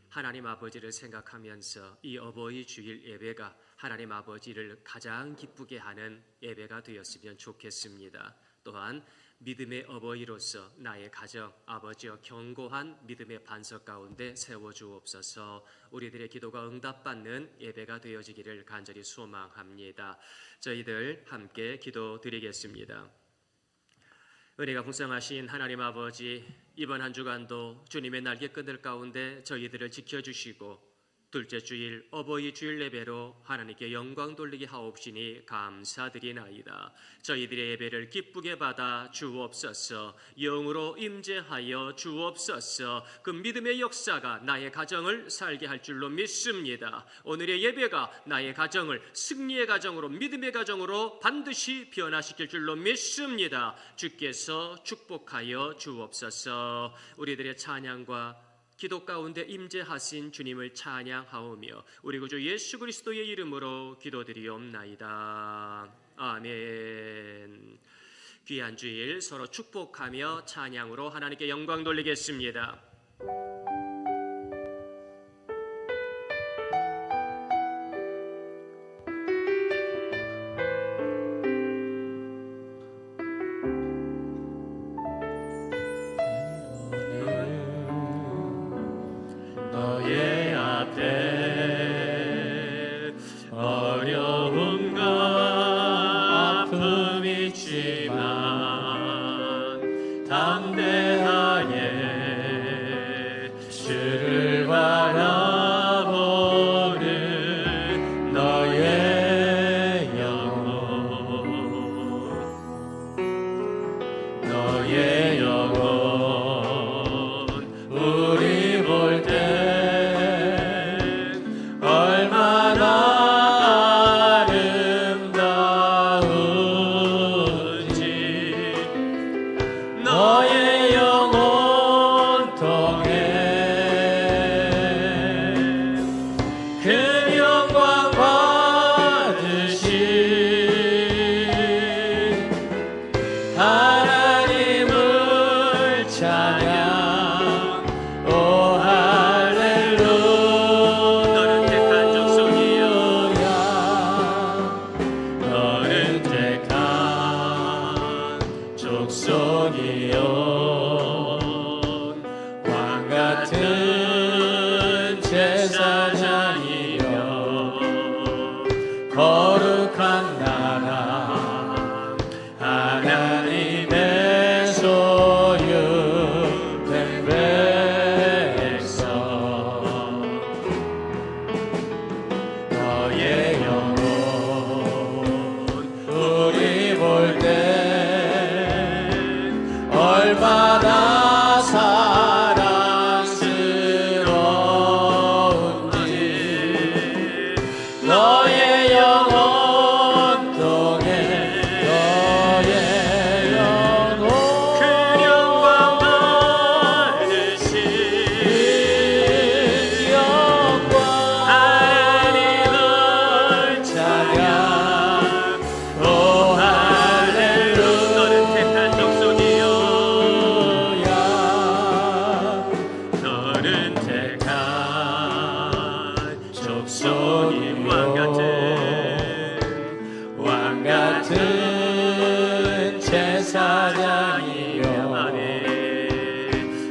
하나님 아버지를 생각하면서 이 어버이 주일 예배가 하나님 아버지를 가장 기쁘게 하는 예배가 되었으면 좋겠습니다. 또한 믿음의 어버이로서 나의 가정, 아버지여 견고한 믿음의 반석 가운데 세워주옵소서. 우리들의 기도가 응답받는 예배가 되어지기를 간절히 소망합니다. 저희들 함께 기도드리겠습니다. 은혜가 풍성하신 하나님 아버지, 이번 한 주간도 주님의 날개끈들 가운데 저희들을 지켜주시고 둘째 주일 어버이 주일 예배로 하나님께 영광 돌리게 하옵시니 감사드리나이다. 저희들의 예배를 기쁘게 받아 주옵소서. 영으로 임재하여 주옵소서. 그 믿음의 역사가 나의 가정을 살게 할 줄로 믿습니다. 오늘의 예배가 나의 가정을 승리의 가정으로, 믿음의 가정으로 반드시 변화시킬 줄로 믿습니다. 주께서 축복하여 주옵소서. 우리들의 찬양과 기도 가운데 임재하신 주님을 찬양하오며 우리 구주 예수 그리스도의 이름으로 기도드리옵나이다. 아멘. 귀한 주일 서로 축복하며 찬양으로 하나님께 영광 돌리겠습니다. 너의 앞에 어려움과 아픔 있지만 담대하게 주를 바라보는 너의 영혼 우리 볼 때 거룩한 나라 하나님의 소유된 백성 너의 영혼 우리 볼 때 얼마나 사랑스러운지 너의 영혼 통해 너의 영혼 그 영광 받으신 영광 하나님을 찬양 오 할렐루야 너는 택한 족속이요 너는 택한 족속이 왕 같은 제사장이여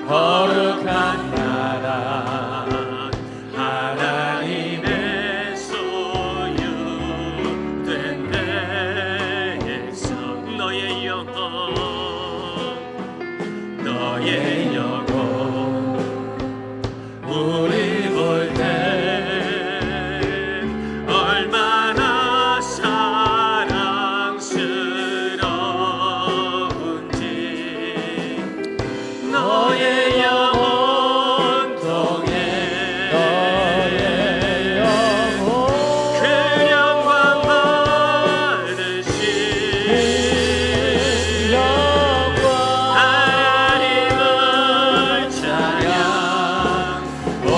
거룩한 나라 하나님의 소유된 백성 너의 영혼 우리 볼 때 얼마나 사랑스러운지 너의 영혼 통해 너의 영혼 그 영광 받으신 영광 하나님을 찬양 오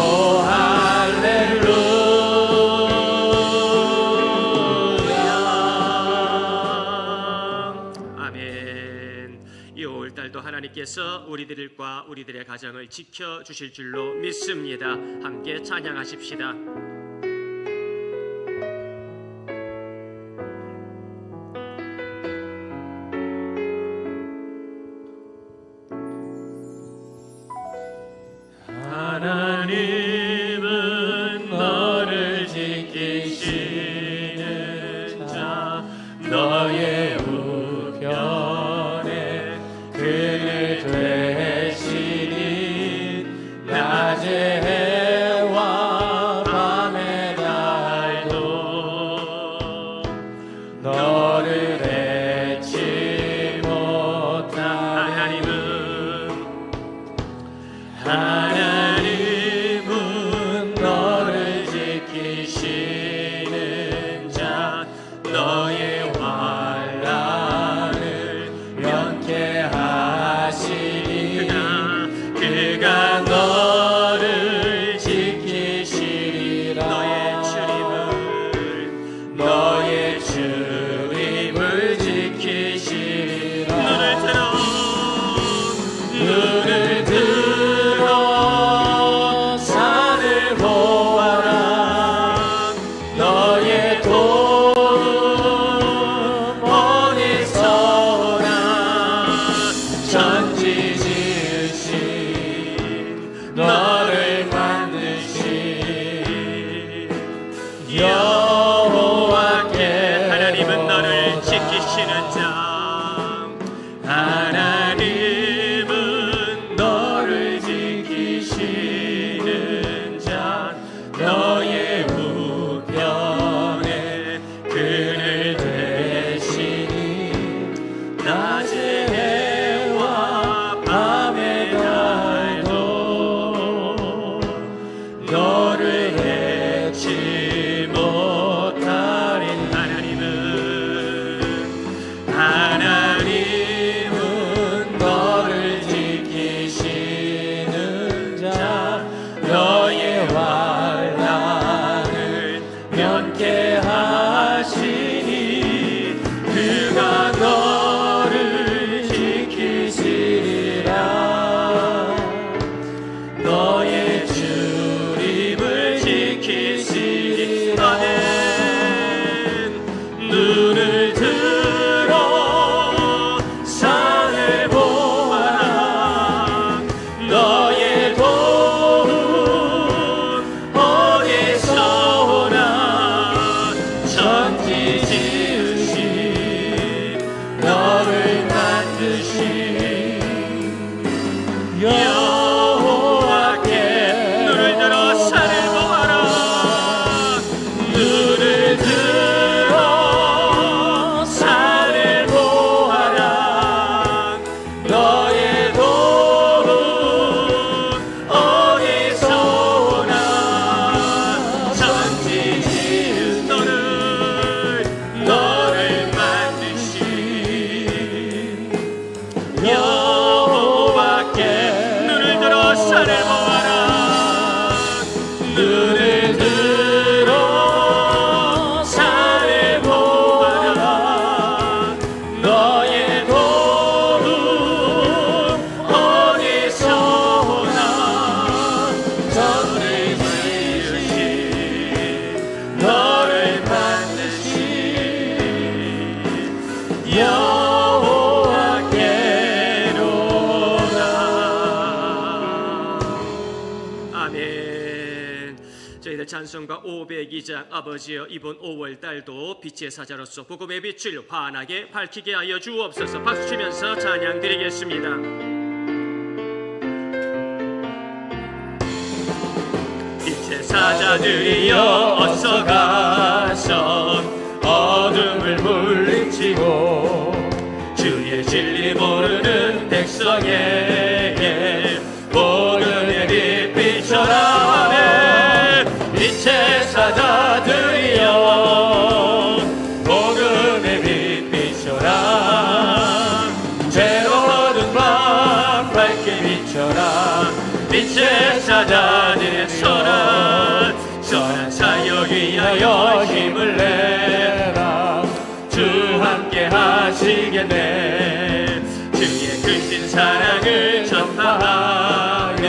하나님께서 우리들과 우리들의 가정을 지켜주실 줄로 믿습니다. 함께 찬양하십시다. 하나님은 너를 지키시는 자 너의 우편에 그늘 되시니 낮에 해와 밤의 달도 너를 해치 못하리. 하나님은 너를 지키시는 자 너의 환난을 면케하시니 그가 너를 지키시리라. 너의 출입을 지키시리라. 눈을 들어 산을 보아라. 너의 도움 어디서 오나. 천지 지으신 너를 만드신 여호와께. 하나님은 너를 지키시는 자. 하나님은 너를 지키시는 자 너의 우편에 그늘 되시니 낮의 해와 밤의 달도 너를 해치 못하리. 하나님은 너를 지키시는 자 너의 환난을 면케하시니 그가 너를 지키시리라. 너의 출입을 지키시리라. 눈을 들어 산을 보아라. 너의 도움 어디서 오나. 천지 지으신 너를 만드신 여호와께. 눈을 들어 산을 보아라. 눈을 들어 산을 보아라. 너의 도움 어디서 오나. 천지 지은 너를 만드신 여호와께. 눈을 들어 산을 보아라. 눈을 들어 산을 보아라. 너의 도움 어디서 오나. 천지 지으신 너를 만드신 여호와께로다. 아멘. 저희들 찬송가 502장 아버지여 이번 5월달도 빛의 사자로서 복음의 빛을 환하게 밝히게 하여 주옵소서. 박수 치면서 찬양 드리겠습니다. 빛의 사자들이여 어서 가서 어둠을 물리치고 주의 진리 모르는 백성에게 복음의 빛 비춰라. 빛의 사자들이여 복음의 빛 비춰라. 죄로운 밤 밝게 비춰라. 빛의 사자들의 선한 사역 위하여 힘을 내라. 주 함께 하시겠네. 주의 크신 사랑을 전파하며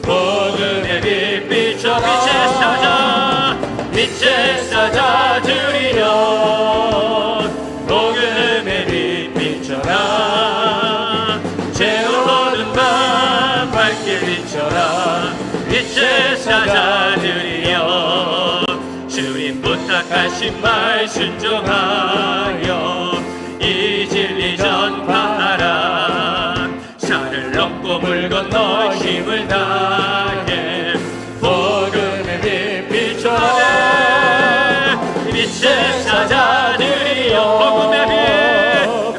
복음의 빛 비춰라 빛의 사자 드리려 복음의 빛 비춰라 죄로 어두운 밤 밝게 비춰라 빛의 사자 드리려 주님 부탁하신 말 순종하여 이 진리 전파하라 산을 넘고 물 건너 힘을 다해 복음의 빛 비춰라 빛의 사자들이여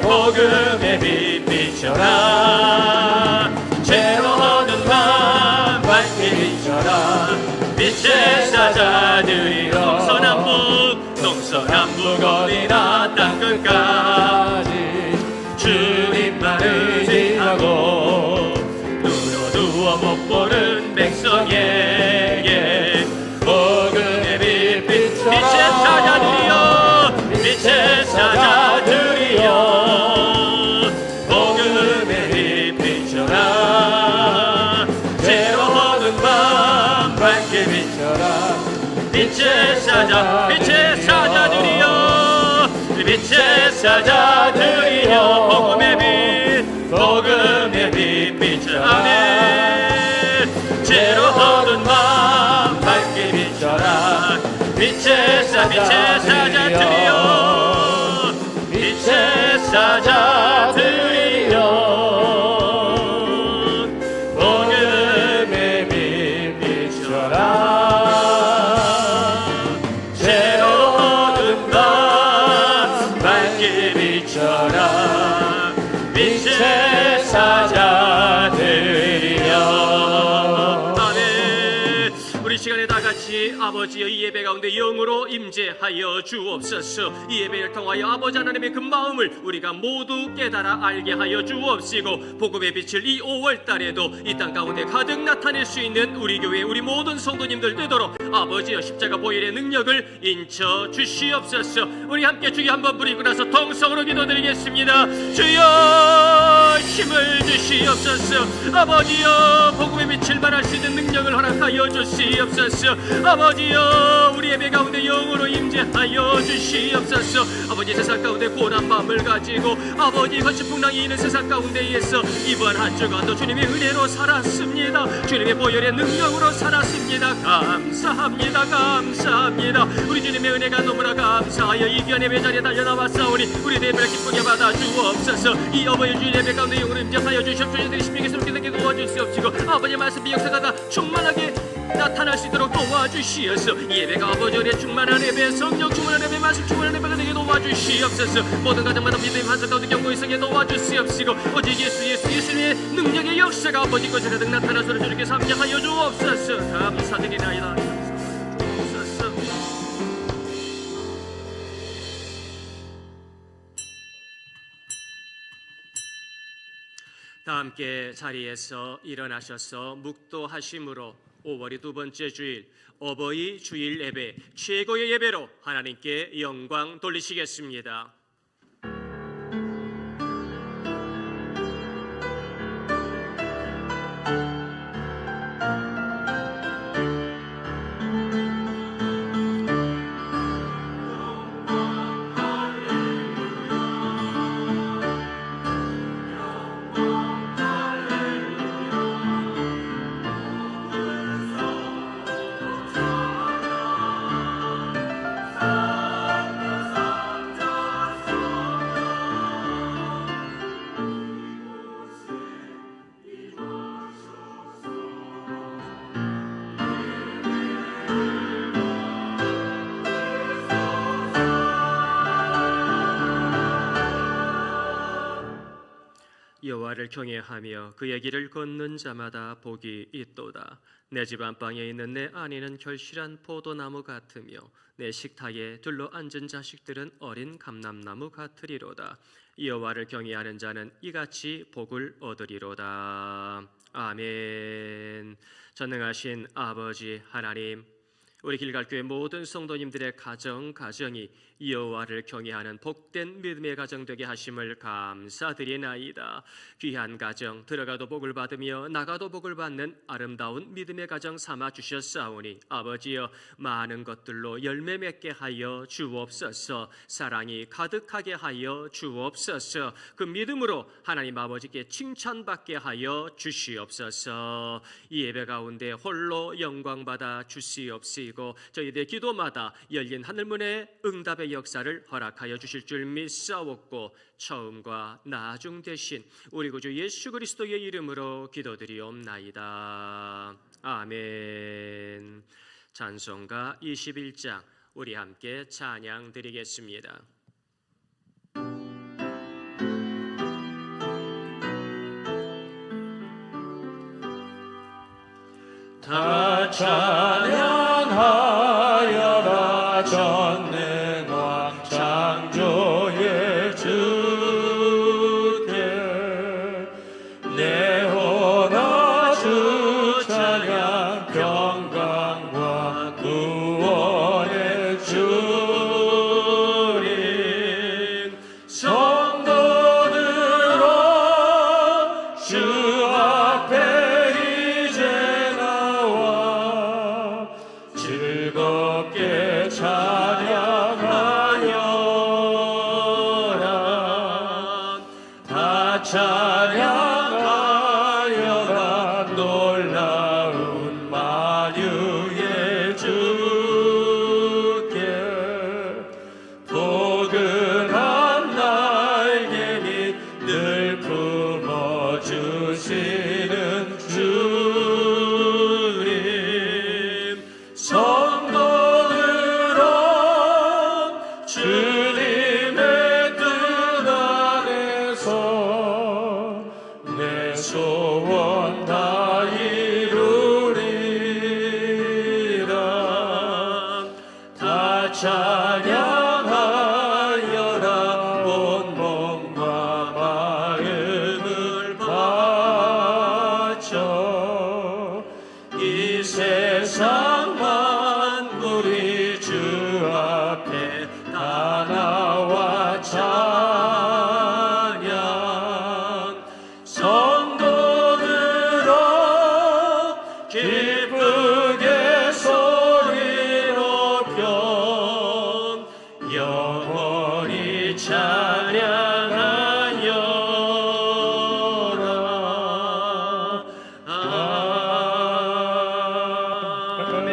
복음의 빛 비춰라 죄로 어두운 밤 밝게 비춰라 빛의 사자들이여 동서남북 어디나 땅끝까지 주님만 의지하고 눈으로 누워 못 보는 백성에게 복음의 빛 비춰라 빛의 사자들이여 빛의 사자들이여 복음의 빛 비춰라 죄로 어두운 밤 밝게 비춰라 빛의 사자들이여 빛의 사자들이여 복음의 빛 비춰라 아멘 죄로 어두운 밤 밝게 비춰라 빛의 사자들이여 빛의 사자들이여 복음의 빛 비춰라 빛의 사자들이여 아멘. 우리 시간에 다 같이 아버지의 이 예배 가운데 영으로 임재하여 주옵소서. 이 예배를 통하여 아버지 하나님의 그 마음을 우리가 모두 깨달아 알게 하여 주옵시고 복음의 빛을 이 5월달에도 이 땅 가운데 가득 나타낼 수 있는 우리 교회 우리 모든 성도님들 되도록 아버지여 십자가 보혈의 능력을 인쳐 주시옵소서. 우리 함께 주여 한번 부리고 나서 통성으로 기도드리겠습니다. 주여 힘을 주시옵소서. 아버지여 복음의 빛을 발할 수 있는 능력을 허락하여 주시옵소서. 아버지여 우리 예배 가운데 영으로 임재하여 주시옵소서. 아버지 세상 가운데 고난 마음을 가지고 아버지 거칠풍랑이 있는 세상 가운데에서 이번 한 주간도 주님의 은혜로 살았습니다. 주님의 보혈의 능력으로 살았습니다. 감사합니다. 감사합니다. 우리 주님의 은혜가 너무나 감사하여 이 귀한 예배 자리에 달려나왔사오니 우리 예배를 기쁘게 받아 주옵소서. 이 어버이 주일 예배 가운데 영으로 임재하여 주시옵소서. 주님들이 신명스럽게 듣게 도와주시옵시고 아버지의 말씀이 역사가 충만하게 나타날 수 있도록 도와주시옵소서. 이 예배가 아버지 은혜 충만한 예배 성령 충만한 예배 말씀 충만한 예배가 되게 도와주시옵소서. 모든 가정마다 믿음의 반석 가운데 경고의 성에 도와주시옵시고 오직 예수님의 능력의 역사가 아버지 것에 가득 나타나서 주님께서 함께하여 주옵소서. 감사드리나이다. 주옵소서. 다 함께 자리에서 일어나셔서 묵도하심으로 5월의 두 번째 주일 어버이 주일 예배 최고의 예배로 하나님께 영광 돌리시겠습니다. 여호와를 경외하며 그의 길을 걷는 자마다 복이 있도다. 내 집 안방에 있는 내 아내는 결실한 포도나무 같으며 내 식탁에 둘러앉은 자식들은 어린 감람나무 같으리로다. 여호와를 경외하는 자는 이같이 복을 얻으리로다. 아멘. 전능하신 아버지 하나님, 우리 길갈교회 모든 성도님들의 가정이 여호와를 경외하는 복된 믿음의 가정 되게 하심을 감사드리나이다. 귀한 가정 들어가도 복을 받으며 나가도 복을 받는 아름다운 믿음의 가정 삼아 주셨사오니 아버지여 많은 것들로 열매 맺게 하여 주옵소서. 사랑이 가득하게 하여 주옵소서. 그 믿음으로 하나님 아버지께 칭찬받게 하여 주시옵소서. 이 예배 가운데 홀로 영광 받아 주시옵시고 저희들의 기도마다 열린 하늘문의 응답의 역사를 허락하여 주실 줄 믿사옵고 처음과 나중 되신 우리 구주 예수 그리스도의 이름으로 기도드리옵나이다. 아멘. 찬송가 21장 우리 함께 찬양 드리겠습니다. 다 찬양하여라 전능왕 창조의 주께 내 혼아 주 찬양 평강과 구원의 주님 성도들아 주 앞에 이제 나와 즐겁게 찬양하여라 다 찬양하여라 놀라운 만유의 주께 포근한 날개 및 늘 품어주시는 주님 성도들아 주님의 뜻 안에서 내 소원 다 이루리라 다 찬양하여라 온몸과 마음을 바쳐 이 세상 만물이 주 앞에 다 나와 찬양 성도들아 기쁘게 소리 높여 영원히 찬양하여라 아멘.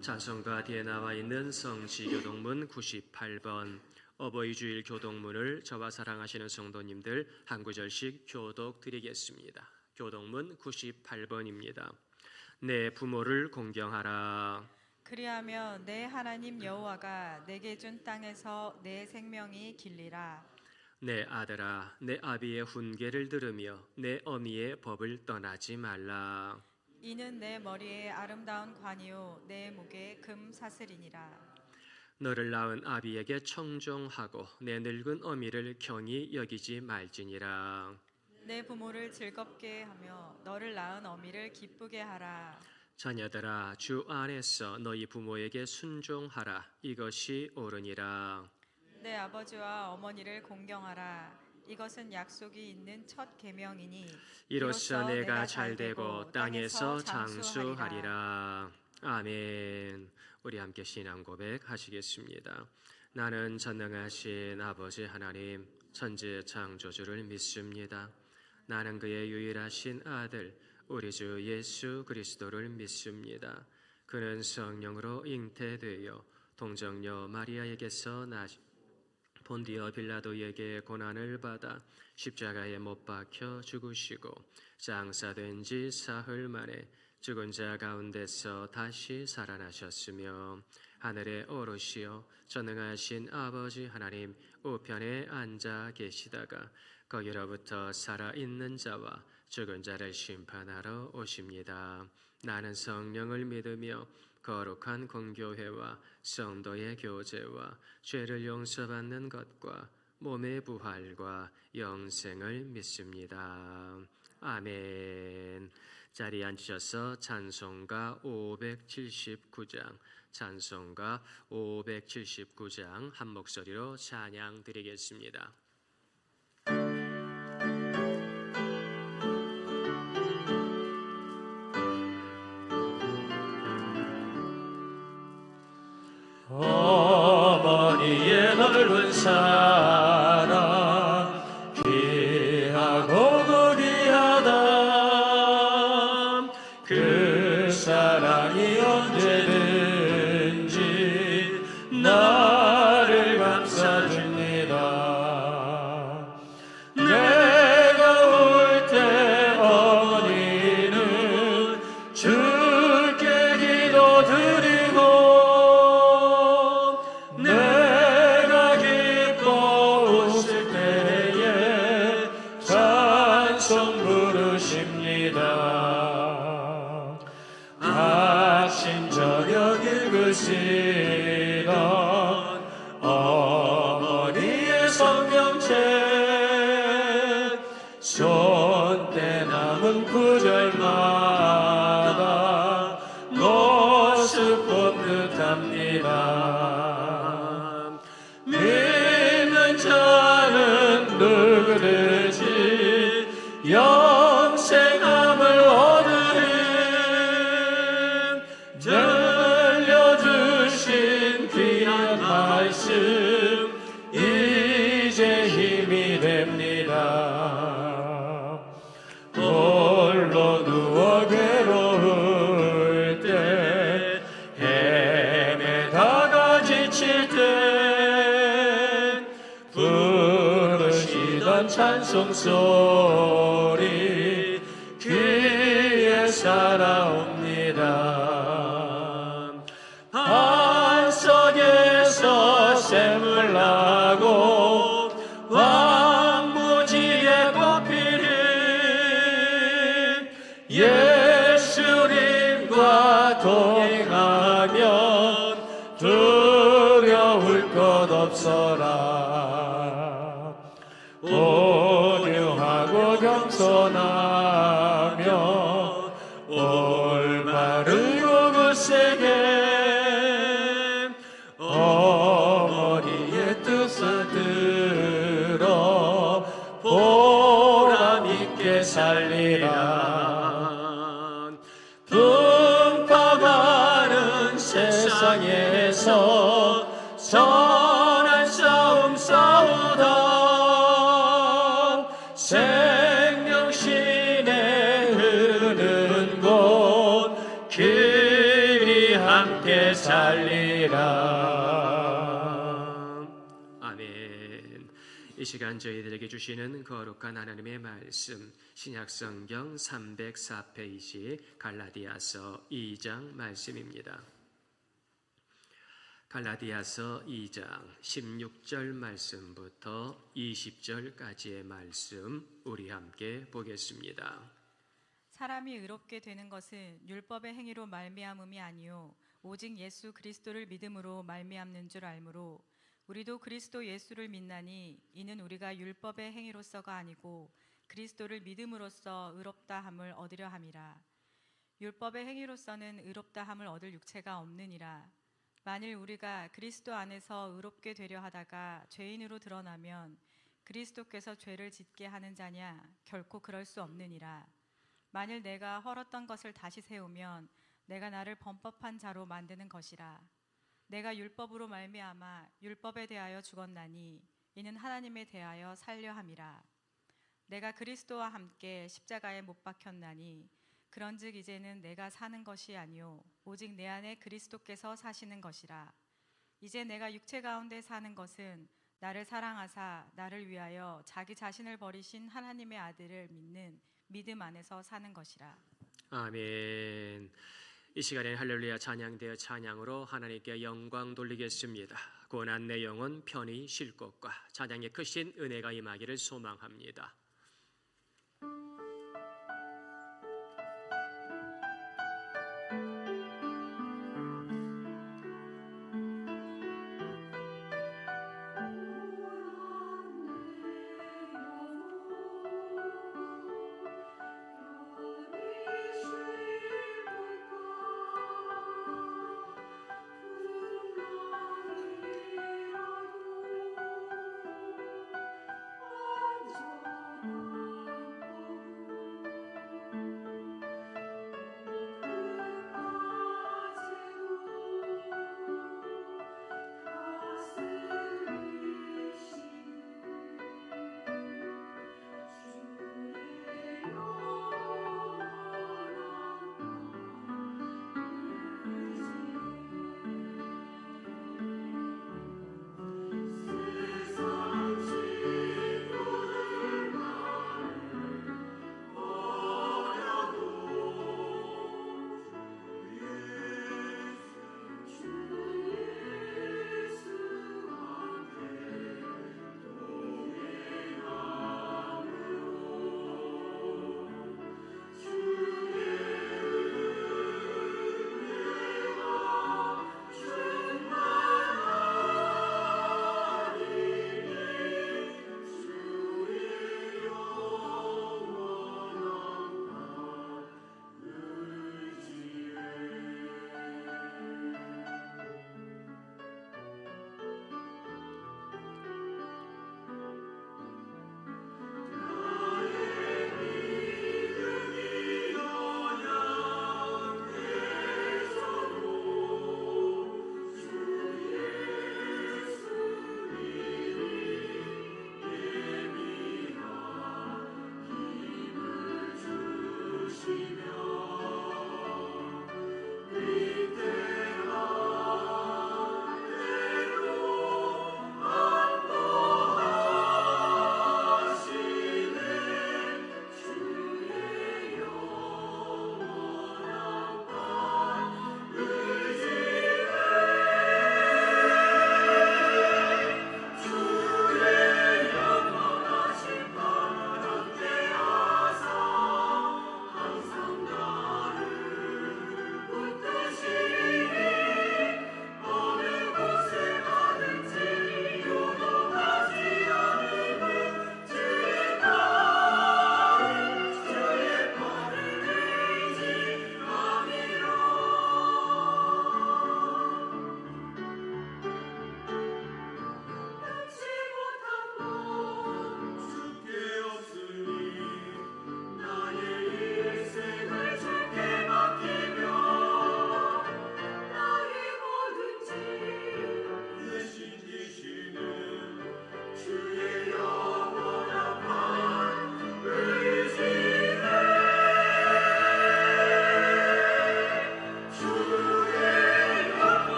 찬송가 뒤에 나와 있는 성지교동문 98번 어버이 주일 교동문을 저와 사랑하시는 성도님들 한 구절씩 교독 드리겠습니다. 교동문 98번입니다. 내 부모를 공경하라. 그리하며 내 하나님 여호와가 내게 준 땅에서 내 생명이 길리라. 내 아들아 내 아비의 훈계를 들으며 내 어미의 법을 떠나지 말라. 이는 내 머리에 아름다운 관이요 내 목에 금 사슬이니라. 너를 낳은 아비에게 청종하고 내 늙은 어미를 경히 여기지 말지니라. 내 부모를 즐겁게 하며 너를 낳은 어미를 기쁘게 하라. 자녀들아 주 안에서 너희 부모에게 순종하라. 이것이 옳으니라. 내 아버지와 어머니를 공경하라. 이것은 약속이 있는 첫 계명이니 이로써 내가 잘되고 땅에서 장수하리라. 아멘. 우리 함께 신앙 고백하시겠습니다. 나는 전능하신 아버지 하나님 천지 창조주를 믿습니다. 나는 그의 유일하신 아들 우리 주 예수 그리스도를 믿습니다. 그는 성령으로 잉태되어 동정녀 마리아에게서 본디어 빌라도에게 고난을 받아 십자가에 못 박혀 죽으시고 장사된 지 사흘 만에 죽은 자 가운데서 다시 살아나셨으며 하늘에 오르시어 전능하신 아버지 하나님 우편에 앉아 계시다가 거기로부터 살아있는 자와 죽은 자를 심판하러 오십니다. 나는 성령을 믿으며 거룩한 공교회와 성도의 교제와 죄를 용서받는 것과 몸의 부활과 영생을 믿습니다. 아멘. 자리에 앉으셔서 찬송가 579장, 찬송가 579장 한 목소리로 찬양 드리겠습니다. 어머니의 넓은 사랑 귀하고 귀하다. 그 사랑이 언제든지 나를 감싸줍니다. 내가 울 때 어머니는 주께 기도드리고 내가 기뻐 웃을 때에 찬송 부르십니다. 아침 저녁 읽으시던 어머니의 성경책 손때 남은 구절마다 모습 본 듯합니다. 믿는 자는 누구든지 영생함을 얻으리. 들려주신 귀한 말씀 이제 힘이 됩니다. 홀로 누워 괴로울 때 헤매다가 지칠 때 부르시던 찬송 소리 귀에 살아옵니다. 반석에서 샘을 나고 왕무지에 꽃피리 예수님과 동행하면 두려울 것 없어라. 온유하고 겸손하며 올바르고 굳세게 어머니의 뜻을 들어 보람 있게 살리라. 분파가는 세상에서 선한 싸움 싸우다 생명신에 흐르는 곳 길이 함께 살리라. 아멘. 이 시간 저희들에게 주시는 거룩한 하나님의 말씀, 신약성경 304페이지 갈라디아서 2장 말씀입니다. 갈라디아서 2장 16절 말씀부터 20절까지의 말씀 우리 함께 보겠습니다. 사람이 의롭게 되는 것은 율법의 행위로 말미암음이 아니요 오직 예수 그리스도를 믿음으로 말미암는 줄 알므로 우리도 그리스도 예수를 믿나니 이는 우리가 율법의 행위로서가 아니고 그리스도를 믿음으로써 의롭다 함을 얻으려 함이라. 율법의 행위로서는 의롭다 함을 얻을 육체가 없느니라. 만일 우리가 그리스도 안에서 의롭게 되려 하다가 죄인으로 드러나면 그리스도께서 죄를 짓게 하는 자냐? 결코 그럴 수 없느니라. 만일 내가 헐었던 것을 다시 세우면 내가 나를 범법한 자로 만드는 것이라. 내가 율법으로 말미암아 율법에 대하여 죽었나니 이는 하나님에 대하여 살려 함이라. 내가 그리스도와 함께 십자가에 못 박혔나니 그런즉 이제는 내가 사는 것이 아니요 오직 내 안에 그리스도께서 사시는 것이라. 이제 내가 육체 가운데 사는 것은 나를 사랑하사 나를 위하여 자기 자신을 버리신 하나님의 아들을 믿는 믿음 안에서 사는 것이라. 아멘. 이 시간에 할렐루야 찬양되어 찬양으로 하나님께 영광 돌리겠습니다. 고난 내 영혼 편히 쉴 것과 찬양의 크신 은혜가 임하기를 소망합니다.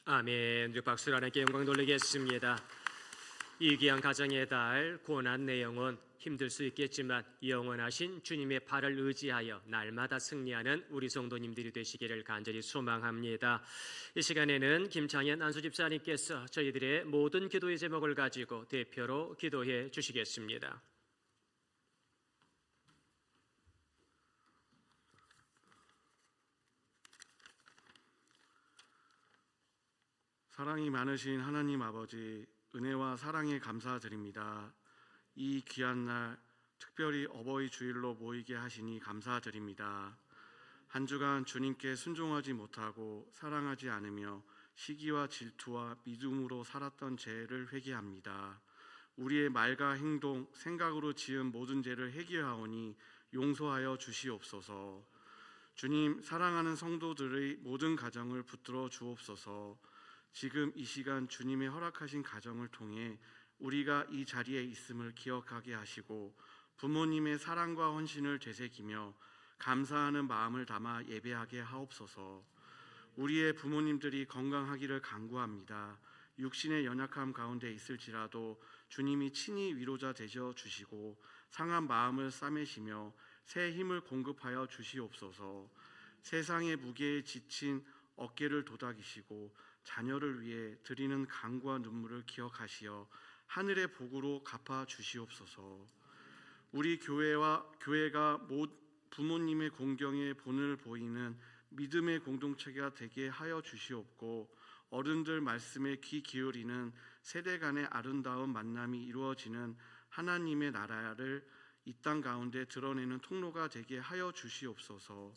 아멘. 우리 박수로 하나님께 영광 돌리겠습니다. 이 귀한 가정의 달 고난 내 영혼 힘들 수 있겠지만 영원하신 주님의 팔을 의지하여 날마다 승리하는 우리 성도님들이 되시기를 간절히 소망합니다. 이 시간에는 김창현 안수 집사님께서 저희들의 모든 기도의 제목을 가지고 대표로 기도해 주시겠습니다. 사랑이 많으신 하나님 아버지, 은혜와 사랑에 감사드립니다. 이 귀한 날 특별히 어버이 주일로 모이게 하시니 감사드립니다. 한 주간 주님께 순종하지 못하고 사랑하지 않으며 시기와 질투와 믿음으로 살았던 죄를 회개합니다. 우리의 말과 행동, 생각으로 지은 모든 죄를 회개하오니 용서하여 주시옵소서. 주님, 사랑하는 성도들의 모든 가정을 붙들어 주옵소서. 지금 이 시간 주님의 허락하신 가정을 통해 우리가 이 자리에 있음을 기억하게 하시고 부모님의 사랑과 헌신을 되새기며 감사하는 마음을 담아 예배하게 하옵소서. 우리의 부모님들이 건강하기를 간구합니다. 육신의 연약함 가운데 있을지라도 주님이 친히 위로자 되셔 주시고 상한 마음을 싸매시며 새 힘을 공급하여 주시옵소서. 세상의 무게에 지친 어깨를 도닥이시고 자녀를 위해 드리는 간구와 눈물을 기억하시어 하늘의 복으로 갚아 주시옵소서. 우리 교회가 부모님의 공경에 본을 보이는 믿음의 공동체가 되게 하여 주시옵고 어른들 말씀에 귀 기울이는 세대 간의 아름다운 만남이 이루어지는 하나님의 나라를 이 땅 가운데 드러내는 통로가 되게 하여 주시옵소서.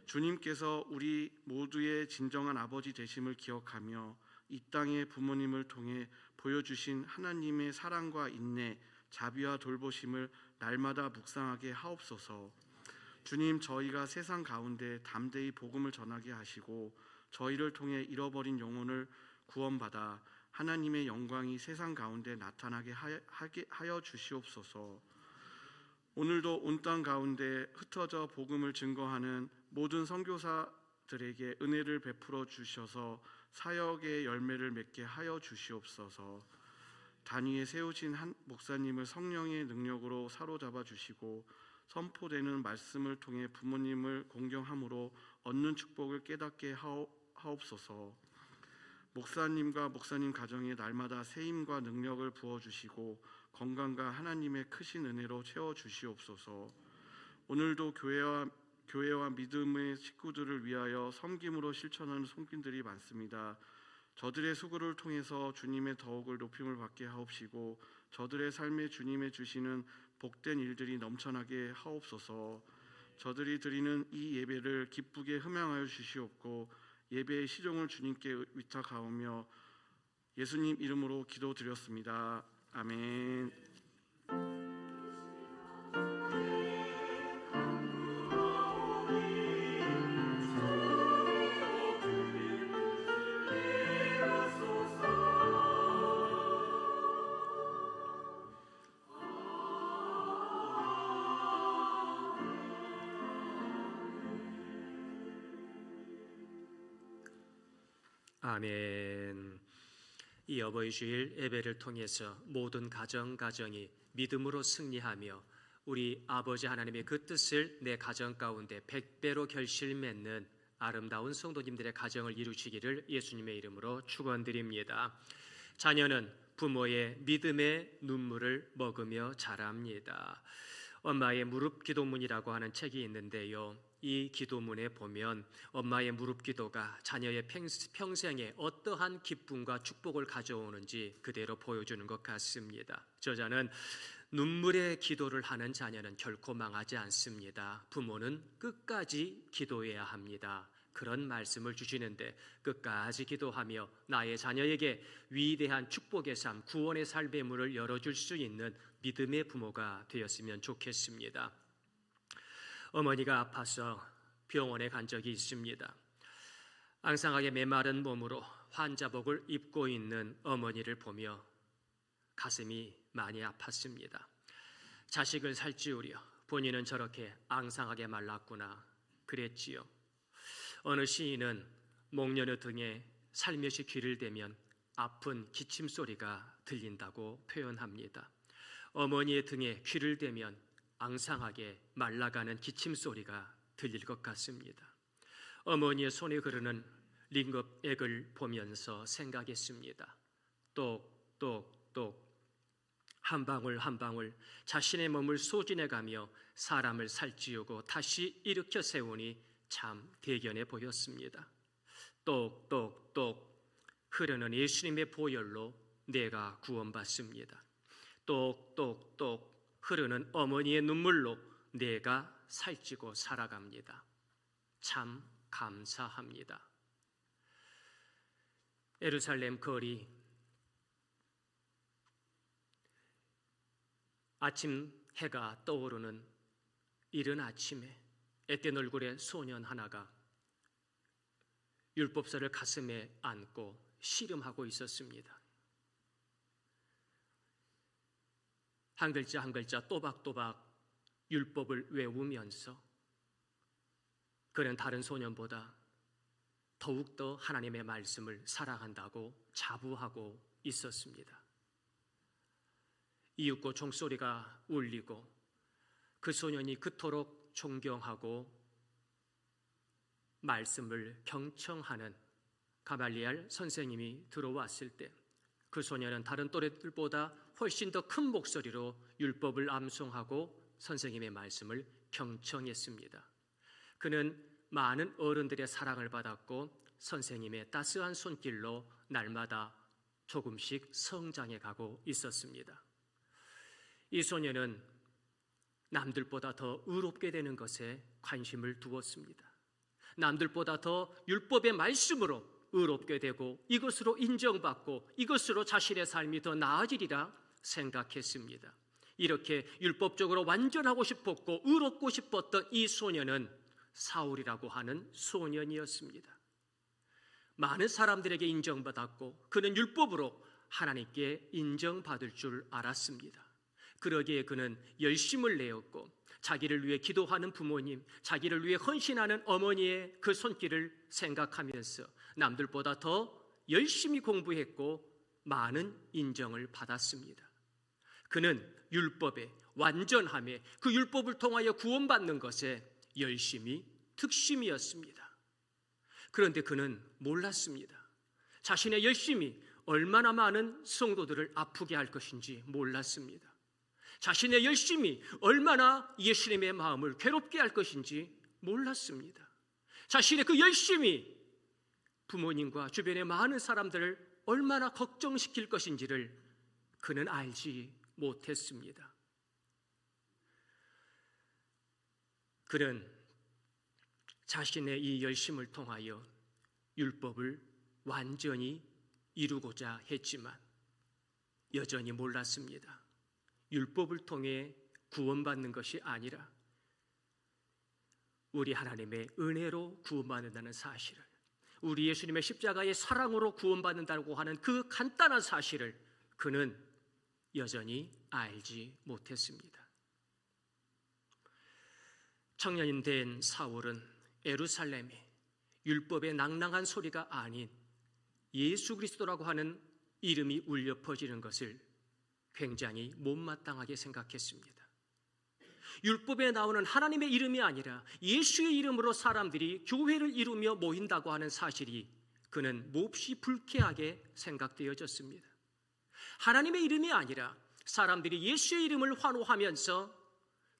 주님께서 우리 모두의 진정한 아버지 되심을 기억하며 이 땅의 부모님을 통해 보여주신 하나님의 사랑과 인내, 자비와 돌보심을 날마다 묵상하게 하옵소서. 주님, 저희가 세상 가운데 담대히 복음을 전하게 하시고 저희를 통해 잃어버린 영혼을 구원받아 하나님의 영광이 세상 가운데 나타나게 하여 주시옵소서. 오늘도 온 땅 가운데 흩어져 복음을 증거하는 모든 선교사들에게 은혜를 베풀어 주셔서 사역의 열매를 맺게 하여 주시옵소서. 단위에 세우신 한 목사님을 성령의 능력으로 사로잡아 주시고 선포되는 말씀을 통해 부모님을 공경함으로 얻는 축복을 깨닫게 하옵소서. 목사님과 목사님 가정에 날마다 새 힘과 능력을 부어주시고 건강과 하나님의 크신 은혜로 채워주시옵소서. 오늘도 교회와 믿음의 식구들을 위하여 섬김으로 실천하는 손길들이 많습니다. 저들의 수고를 통해서 주님의 더욱을 높임을 받게 하옵시고 저들의 삶에 주님의 주시는 복된 일들이 넘쳐나게 하옵소서. 저들이 드리는 이 예배를 기쁘게 흠양하여 주시옵고 예배의 시종을 주님께 위탁하오며 예수님 이름으로 기도드렸습니다. 아멘. 아멘. 이 어버이 주일 예배를 통해서 모든 가정이 믿음으로 승리하며 우리 아버지 하나님의 그 뜻을 내 가정 가운데 100배로 결실 맺는 아름다운 성도님들의 가정을 이루시기를 예수님의 이름으로 축원드립니다. 자녀는 부모의 믿음의 눈물을 먹으며 자랍니다. 엄마의 무릎 기도문이라고 하는 책이 있는데요. 이 기도문에 보면 엄마의 무릎 기도가 자녀의 평생에 어떠한 기쁨과 축복을 가져오는지 그대로 보여주는 것 같습니다. 저자는 눈물의 기도를 하는 자녀는 결코 망하지 않습니다. 부모는 끝까지 기도해야 합니다. 그런 말씀을 주시는데 끝까지 기도하며 나의 자녀에게 위대한 축복의 삶, 구원의 삶의 문을 열어줄 수 있는 믿음의 부모가 되었으면 좋겠습니다. 어머니가 아파서 병원에 간 적이 있습니다. 앙상하게 메마른 몸으로 환자복을 입고 있는 어머니를 보며 가슴이 많이 아팠습니다. 자식을 살찌우려 본인은 저렇게 앙상하게 말랐구나 그랬지요. 어느 시인은 목련의 등에 살며시 귀를 대면 아픈 기침 소리가 들린다고 표현합니다. 어머니의 등에 귀를 대면 앙상하게 말라가는 기침 소리가 들릴 것 같습니다. 어머니의 손에 흐르는 링겁액을 보면서 생각했습니다. 똑똑똑 한 방울 한 방울 자신의 몸을 소진해가며 사람을 살찌우고 다시 일으켜 세우니 참 대견해 보였습니다. 똑똑똑 흐르는 예수님의 보혈로 내가 구원받습니다. 똑똑똑 흐르는 어머니의 눈물로 내가 살찌고 살아갑니다. 참 감사합니다. 예루살렘 거리, 아침 해가 떠오르는 이른 아침에 앳된 얼굴의 소년 하나가 율법서를 가슴에 안고 씨름하고 있었습니다. 한 글자 한 글자 또박또박 율법을 외우면서 그는 다른 소년보다 더욱더 하나님의 말씀을 사랑한다고 자부하고 있었습니다. 이윽고 종소리가 울리고 그 소년이 그토록 존경하고 말씀을 경청하는 가말리엘 선생님이 들어왔을 때 그 소년은 다른 또래들보다 훨씬 더 큰 목소리로 율법을 암송하고 선생님의 말씀을 경청했습니다. 그는 많은 어른들의 사랑을 받았고 선생님의 따스한 손길로 날마다 조금씩 성장해 가고 있었습니다. 이 소년은 남들보다 더 의롭게 되는 것에 관심을 두었습니다. 남들보다 더 율법의 말씀으로 의롭게 되고 이것으로 인정받고 이것으로 자신의 삶이 더 나아지리라 생각했습니다. 이렇게 율법적으로 완전하고 싶었고 의롭고 싶었던 이 소년은 사울이라고 하는 소년이었습니다. 많은 사람들에게 인정받았고 그는 율법으로 하나님께 인정받을 줄 알았습니다. 그러기에 그는 열심을 내었고 자기를 위해 기도하는 부모님, 자기를 위해 헌신하는 어머니의 그 손길을 생각하면서 남들보다 더 열심히 공부했고 많은 인정을 받았습니다. 그는 율법에 완전함에 그 율법을 통하여 구원받는 것에 열심히 특심이었습니다. 그런데 그는 몰랐습니다. 자신의 열심이 얼마나 많은 성도들을 아프게 할 것인지 몰랐습니다. 자신의 열심이 얼마나 예수님의 마음을 괴롭게 할 것인지 몰랐습니다. 자신의 그 열심이 부모님과 주변의 많은 사람들을 얼마나 걱정시킬 것인지를 그는 알지 못했습니다. 그는 자신의 이 열심을 통하여 율법을 완전히 이루고자 했지만 여전히 몰랐습니다. 율법을 통해 구원받는 것이 아니라 우리 하나님의 은혜로 구원받는다는 사실을, 우리 예수님의 십자가의 사랑으로 구원받는다고 하는 그 간단한 사실을 그는 여전히 알지 못했습니다. 청년이 된 사울은 예루살렘에 율법의 낭낭한 소리가 아닌 예수 그리스도라고 하는 이름이 울려 퍼지는 것을 굉장히 못마땅하게 생각했습니다. 율법에 나오는 하나님의 이름이 아니라 예수의 이름으로 사람들이 교회를 이루며 모인다고 하는 사실이 그는 몹시 불쾌하게 생각되어졌습니다. 하나님의 이름이 아니라 사람들이 예수의 이름을 환호하면서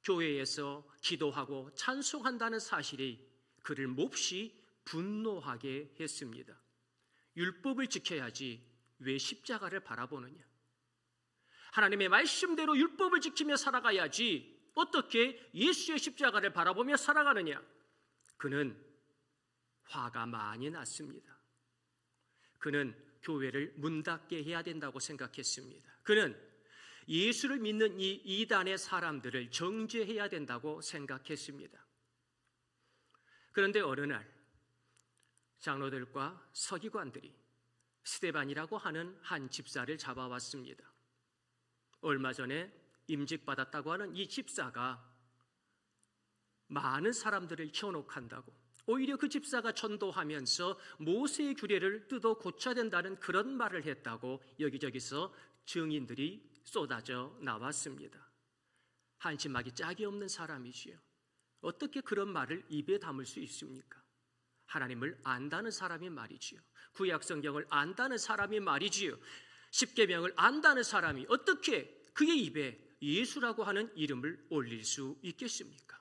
교회에서 기도하고 찬송한다는 사실이 그를 몹시 분노하게 했습니다. 율법을 지켜야지 왜 십자가를 바라보느냐? 하나님의 말씀대로 율법을 지키며 살아가야지 어떻게 예수의 십자가를 바라보며 살아가느냐? 그는 화가 많이 났습니다. 그는 교회를 문 닫게 해야 된다고 생각했습니다. 그는 예수를 믿는 이 이단의 사람들을 정죄해야 된다고 생각했습니다. 그런데 어느 날 장로들과 서기관들이 스데반이라고 하는 한 집사를 잡아왔습니다. 얼마 전에 임직받았다고 하는 이 집사가 많은 사람들을 현혹한다고, 오히려 그 집사가 전도하면서 모세의 규례를 뜯어 고쳐야 된다는 그런 말을 했다고 여기저기서 증인들이 쏟아져 나왔습니다. 한심하기 짝이 없는 사람이지요. 어떻게 그런 말을 입에 담을 수 있습니까? 하나님을 안다는 사람이 말이지요. 구약 성경을 안다는 사람이 말이지요. 십계명을 안다는 사람이 어떻게 그의 입에 예수라고 하는 이름을 올릴 수 있겠습니까?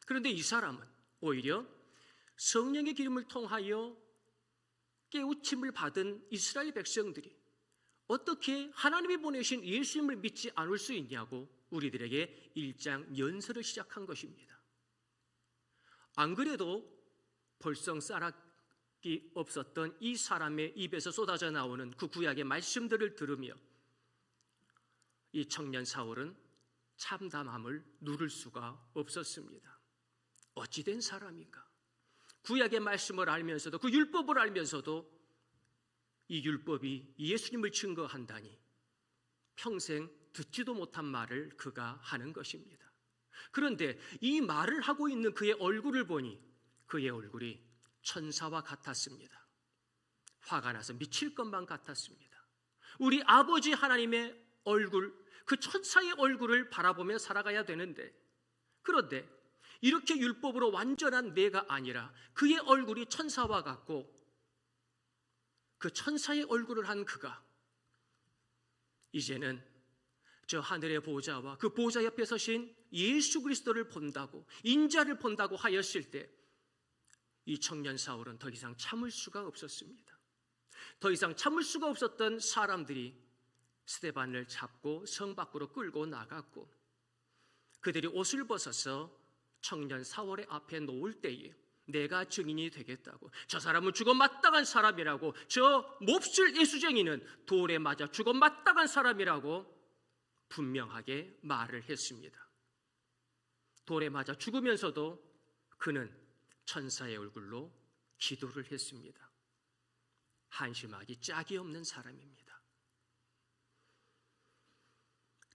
그런데 이 사람은 오히려 성령의 기름을 통하여 깨우침을 받은 이스라엘 백성들이 어떻게 하나님이 보내신 예수님을 믿지 않을 수 있냐고 우리들에게 일장 연설을 시작한 것입니다. 안 그래도 볼썽싸락이 없었던 이 사람의 입에서 쏟아져 나오는 그 구약의 말씀들을 들으며 이 청년 사울은 참담함을 누를 수가 없었습니다. 어찌된 사람인가? 구약의 말씀을 알면서도, 그 율법을 알면서도 이 율법이 예수님을 증거한다니 평생 듣지도 못한 말을 그가 하는 것입니다. 그런데 이 말을 하고 있는 그의 얼굴을 보니 그의 얼굴이 천사와 같았습니다. 화가 나서 미칠 것만 같았습니다. 우리 아버지 하나님의 얼굴, 그 천사의 얼굴을 바라보며 살아가야 되는데, 그런데 이렇게 율법으로 완전한 내가 아니라 그의 얼굴이 천사와 같고 그 천사의 얼굴을 한 그가 이제는 저 하늘의 보좌와 그 보좌 옆에 서신 예수 그리스도를 본다고, 인자를 본다고 하였을 때 이 청년 사울은 더 이상 참을 수가 없었습니다. 더 이상 참을 수가 없었던 사람들이 스데반을 잡고 성 밖으로 끌고 나갔고, 그들이 옷을 벗어서 청년 사울의 앞에 놓을 때에 내가 증인이 되겠다고, 저 사람은 죽어 마땅한 사람이라고, 저 몹쓸 예수쟁이는 돌에 맞아 죽어 마땅한 사람이라고 분명하게 말을 했습니다. 돌에 맞아 죽으면서도 그는 천사의 얼굴로 기도를 했습니다. 한심하기 짝이 없는 사람입니다.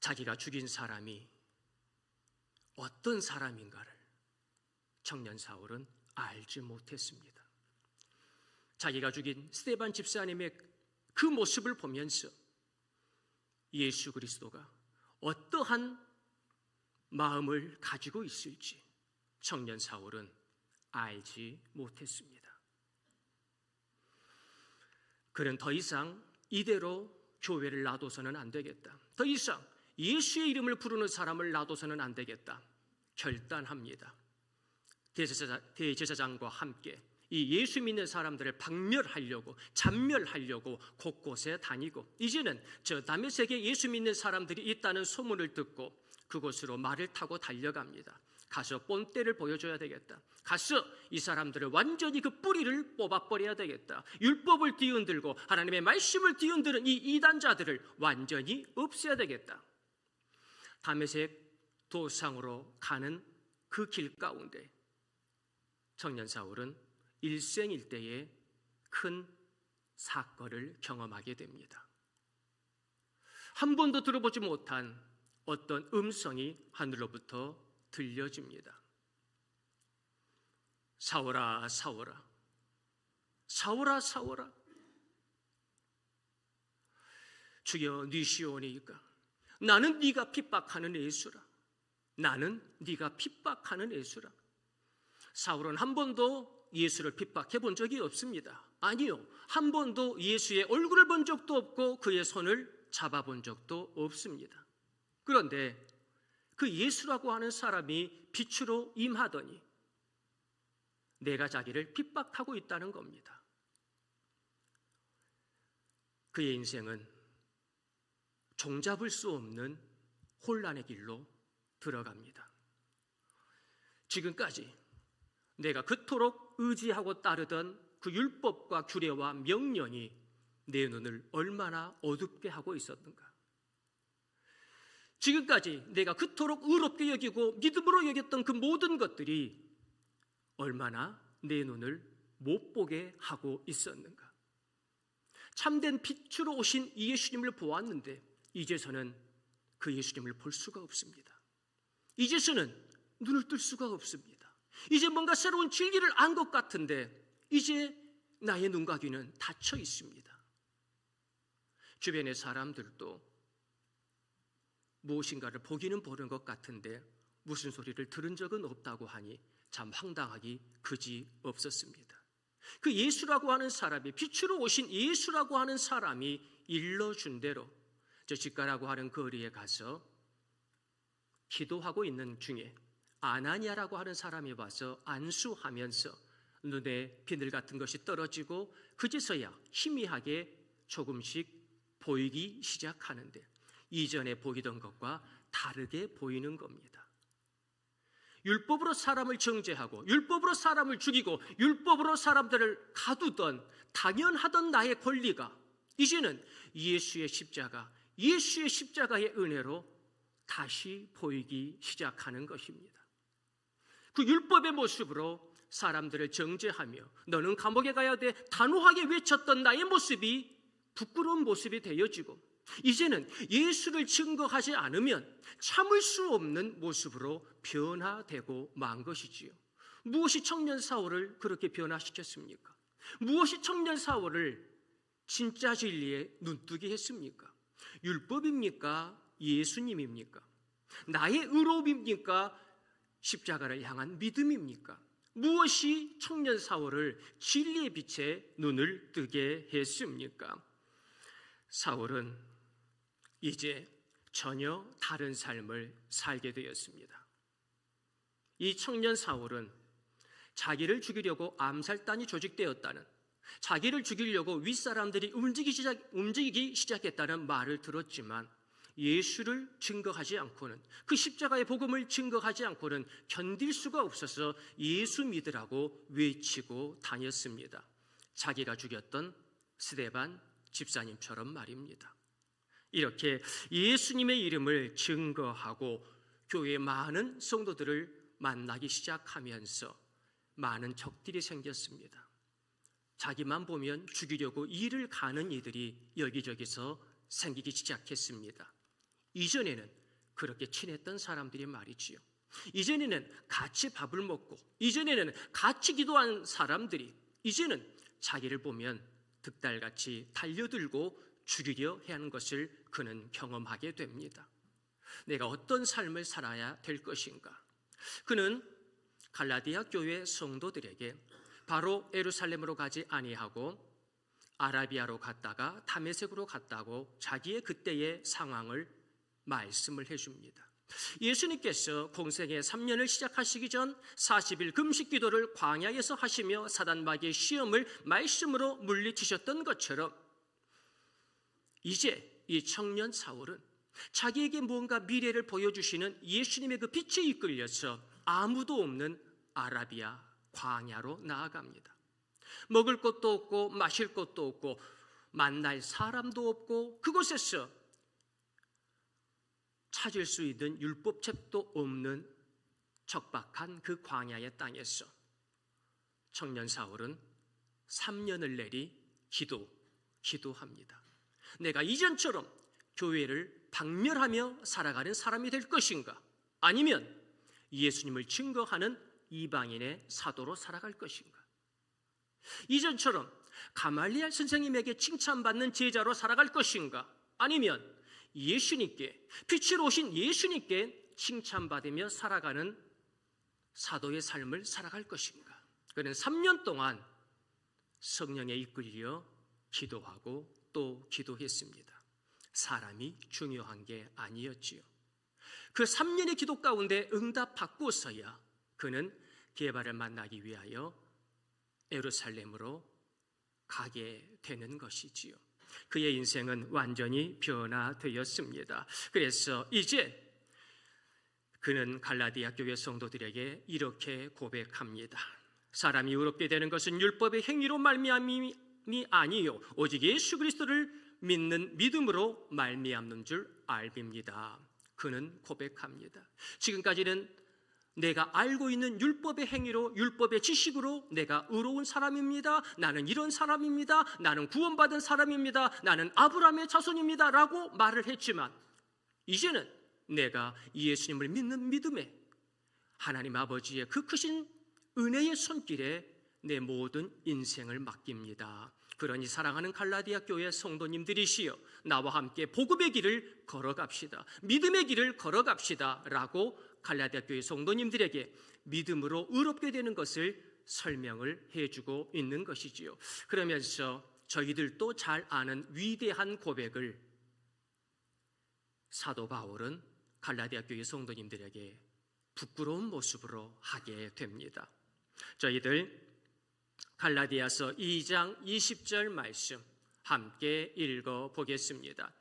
자기가 죽인 사람이 어떤 사람인가를 청년 사울은 알지 못했습니다. 자기가 죽인 스데반 집사님의 그 모습을 보면서 예수 그리스도가 어떠한 마음을 가지고 있을지 청년 사울은 알지 못했습니다. 그는 더 이상 이대로 교회를 놔둬서는 안 되겠다. 더 이상 예수의 이름을 부르는 사람을 놔둬서는 안 되겠다. 결단합니다. 대제사장과 함께 이 예수 믿는 사람들을 박멸하려고, 잔멸하려고 곳곳에 다니고, 이제는 저 다메섹에 예수 믿는 사람들이 있다는 소문을 듣고 그곳으로 말을 타고 달려갑니다. 가서 본때를 보여줘야 되겠다. 가서 이 사람들을 완전히 그 뿌리를 뽑아버려야 되겠다. 율법을 뒤흔들고 하나님의 말씀을 뒤흔드는 이 이단자들을 완전히 없애야 되겠다. 다메섹 도상으로 가는 그 길 가운데 청년 사울은 일생일대의 큰 사건을 경험하게 됩니다. 한 번도 들어보지 못한 어떤 음성이 하늘로부터 들려집니다. 사울아, 사울아, 사울아, 사울아, 주여 니시오니이까. 나는 네가 핍박하는 예수라. 나는 네가 핍박하는 예수라. 사울은 한 번도 예수를 핍박해 본 적이 없습니다. 아니요, 한 번도 예수의 얼굴을 본 적도 없고 그의 손을 잡아본 적도 없습니다. 그런데 그 예수라고 하는 사람이 빛으로 임하더니 내가 자기를 핍박하고 있다는 겁니다. 그의 인생은 종잡을 수 없는 혼란의 길로 들어갑니다. 지금까지 내가 그토록 의지하고 따르던 그 율법과 규례와 명령이 내 눈을 얼마나 어둡게 하고 있었는가. 지금까지 내가 그토록 의롭게 여기고 믿음으로 여겼던 그 모든 것들이 얼마나 내 눈을 못 보게 하고 있었는가. 참된 빛으로 오신 이 예수님을 보았는데 이제서는 그 예수님을 볼 수가 없습니다. 이제서는 눈을 뜰 수가 없습니다. 이제 뭔가 새로운 진리를 안 것 같은데 이제 나의 눈과 귀는 닫혀 있습니다. 주변의 사람들도 무엇인가를 보기는 보는 것 같은데 무슨 소리를 들은 적은 없다고 하니 참 황당하기 그지 없었습니다. 그 예수라고 하는 사람이, 빛으로 오신 예수라고 하는 사람이 일러준 대로 저 집가라고 하는 거리에 가서 기도하고 있는 중에 아나니아라고 하는 사람이 와서 안수하면서 눈에 비늘 같은 것이 떨어지고 그제서야 희미하게 조금씩 보이기 시작하는데 이전에 보이던 것과 다르게 보이는 겁니다. 율법으로 사람을 정죄하고 율법으로 사람을 죽이고 율법으로 사람들을 가두던 당연하던 나의 권리가 이제는 예수의 십자가의 은혜로 다시 보이기 시작하는 것입니다. 그 율법의 모습으로 사람들을 정죄하며 너는 감옥에 가야 돼 단호하게 외쳤던 나의 모습이 부끄러운 모습이 되어지고 이제는 예수를 증거하지 않으면 참을 수 없는 모습으로 변화되고 만 것이지요. 무엇이 청년 사울을 그렇게 변화시켰습니까? 무엇이 청년 사울을 진짜 진리에 눈뜨게 했습니까? 율법입니까? 예수님입니까? 나의 의로움입니까? 십자가를 향한 믿음입니까? 무엇이 청년 사울을 진리의 빛에 눈을 뜨게 했습니까? 사울은 이제 전혀 다른 삶을 살게 되었습니다. 이 청년 사울은 자기를 죽이려고 암살단이 조직되었다는, 자기를 죽이려고 윗사람들이 움직이기 시작했다는 말을 들었지만 예수를 증거하지 않고는, 그 십자가의 복음을 증거하지 않고는 견딜 수가 없어서 예수 믿으라고 외치고 다녔습니다. 자기가 죽였던 스데반 집사님처럼 말입니다. 이렇게 예수님의 이름을 증거하고 교회에 많은 성도들을 만나기 시작하면서 많은 적들이 생겼습니다. 자기만 보면 죽이려고 일을 가는 이들이 여기저기서 생기기 시작했습니다. 이전에는 그렇게 친했던 사람들이 말이지요. 이전에는 같이 밥을 먹고 이전에는 같이 기도한 사람들이 이제는 자기를 보면 득달같이 달려들고 죽이려 하는 것을 그는 경험하게 됩니다. 내가 어떤 삶을 살아야 될 것인가? 그는 갈라디아 교회 성도들에게 바로 예루살렘으로 가지 아니하고 아라비아로 갔다가 다메섹으로 갔다고 자기의 그때의 상황을 말씀을 해줍니다. 예수님께서 공생의 3년을 시작하시기 전 40일 금식 기도를 광야에서 하시며 사단마귀의 시험을 말씀으로 물리치셨던 것처럼 이제 이 청년 사울은 자기에게 뭔가 미래를 보여주시는 예수님의 그 빛에 이끌려서 아무도 없는 아라비아 광야로 나아갑니다. 먹을 것도 없고 마실 것도 없고 만날 사람도 없고 그곳에서 찾을 수 있는 율법책도 없는 척박한 그 광야의 땅에서 청년 사울은 3년을 내리 기도합니다. 내가 이전처럼 교회를 박멸하며 살아가는 사람이 될 것인가? 아니면 예수님을 증거하는 이방인의 사도로 살아갈 것인가? 이전처럼 가말리엘 선생님에게 칭찬받는 제자로 살아갈 것인가? 아니면 예수님께, 빛으로 오신 예수님께 칭찬받으며 살아가는 사도의 삶을 살아갈 것인가? 그는 3년 동안 성령에 이끌려 기도하고 또 기도했습니다. 사람이 중요한 게 아니었지요. 그 3년의 기도 가운데 응답받고서야 그는 게바를 만나기 위하여 예루살렘으로 가게 되는 것이지요. 그의 인생은 완전히 변화되었습니다. 그래서 이제 그는 갈라디아 교회 성도들에게 이렇게 고백합니다. 사람이 의롭게 되는 것은 율법의 행위로 말미암음이 아니요 오직 예수 그리스도를 믿는 믿음으로 말미암는 줄 알입니다. 그는 고백합니다. 지금까지는 내가 알고 있는 율법의 행위로, 율법의 지식으로 내가 의로운 사람입니다. 나는 이런 사람입니다. 나는 구원받은 사람입니다. 나는 아브라함의 자손입니다. 라고 말을 했지만 이제는 내가 예수님을 믿는 믿음에 하나님 아버지의 그 크신 은혜의 손길에 내 모든 인생을 맡깁니다. 그러니 사랑하는 갈라디아 교회 성도님들이시여, 나와 함께 복음의 길을 걸어갑시다. 믿음의 길을 걸어갑시다 라고 갈라디아 교회 성도님들에게 믿음으로 의롭게 되는 것을 설명을 해주고 있는 것이지요. 그러면서 저희들도 잘 아는 위대한 고백을 사도 바울은 갈라디아 교회 성도님들에게 부끄러운 모습으로 하게 됩니다. 저희들 갈라디아서 2장 20절 말씀 함께 읽어보겠습니다.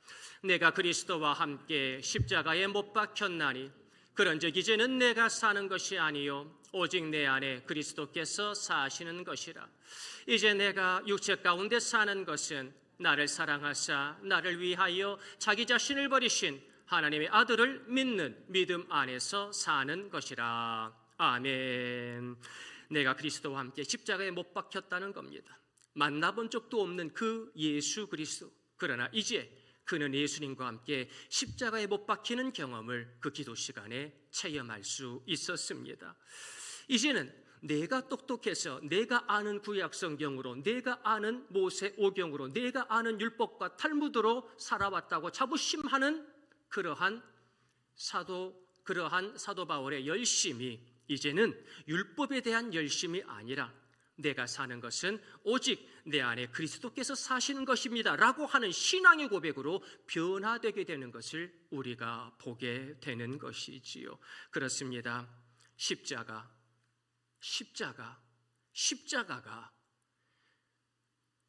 내가 그리스도와 함께 십자가에 못 박혔나니 그런즉 이제는 내가 사는 것이 아니요 오직 내 안에 그리스도께서 사시는 것이라. 이제 내가 육체 가운데 사는 것은 나를 사랑하사 나를 위하여 자기 자신을 버리신 하나님의 아들을 믿는 믿음 안에서 사는 것이라. 아멘. 내가 그리스도와 함께 십자가에 못 박혔다는 겁니다. 만나본 적도 없는 그 예수 그리스도. 그러나 이제 그는 예수님과 함께 십자가에 못 박히는 경험을 그 기도 시간에 체험할 수 있었습니다. 이제는 내가 똑똑해서 내가 아는 구약 성경으로, 내가 아는 모세 오경으로, 내가 아는 율법과 탈무드로 살아왔다고 자부심하는 그러한 사도 바울의 열심이 이제는 율법에 대한 열심이 아니라 내가 사는 것은 오직 내 안에 그리스도께서 사시는 것입니다 라고 하는 신앙의 고백으로 변화되게 되는 것을 우리가 보게 되는 것이지요. 그렇습니다. 십자가가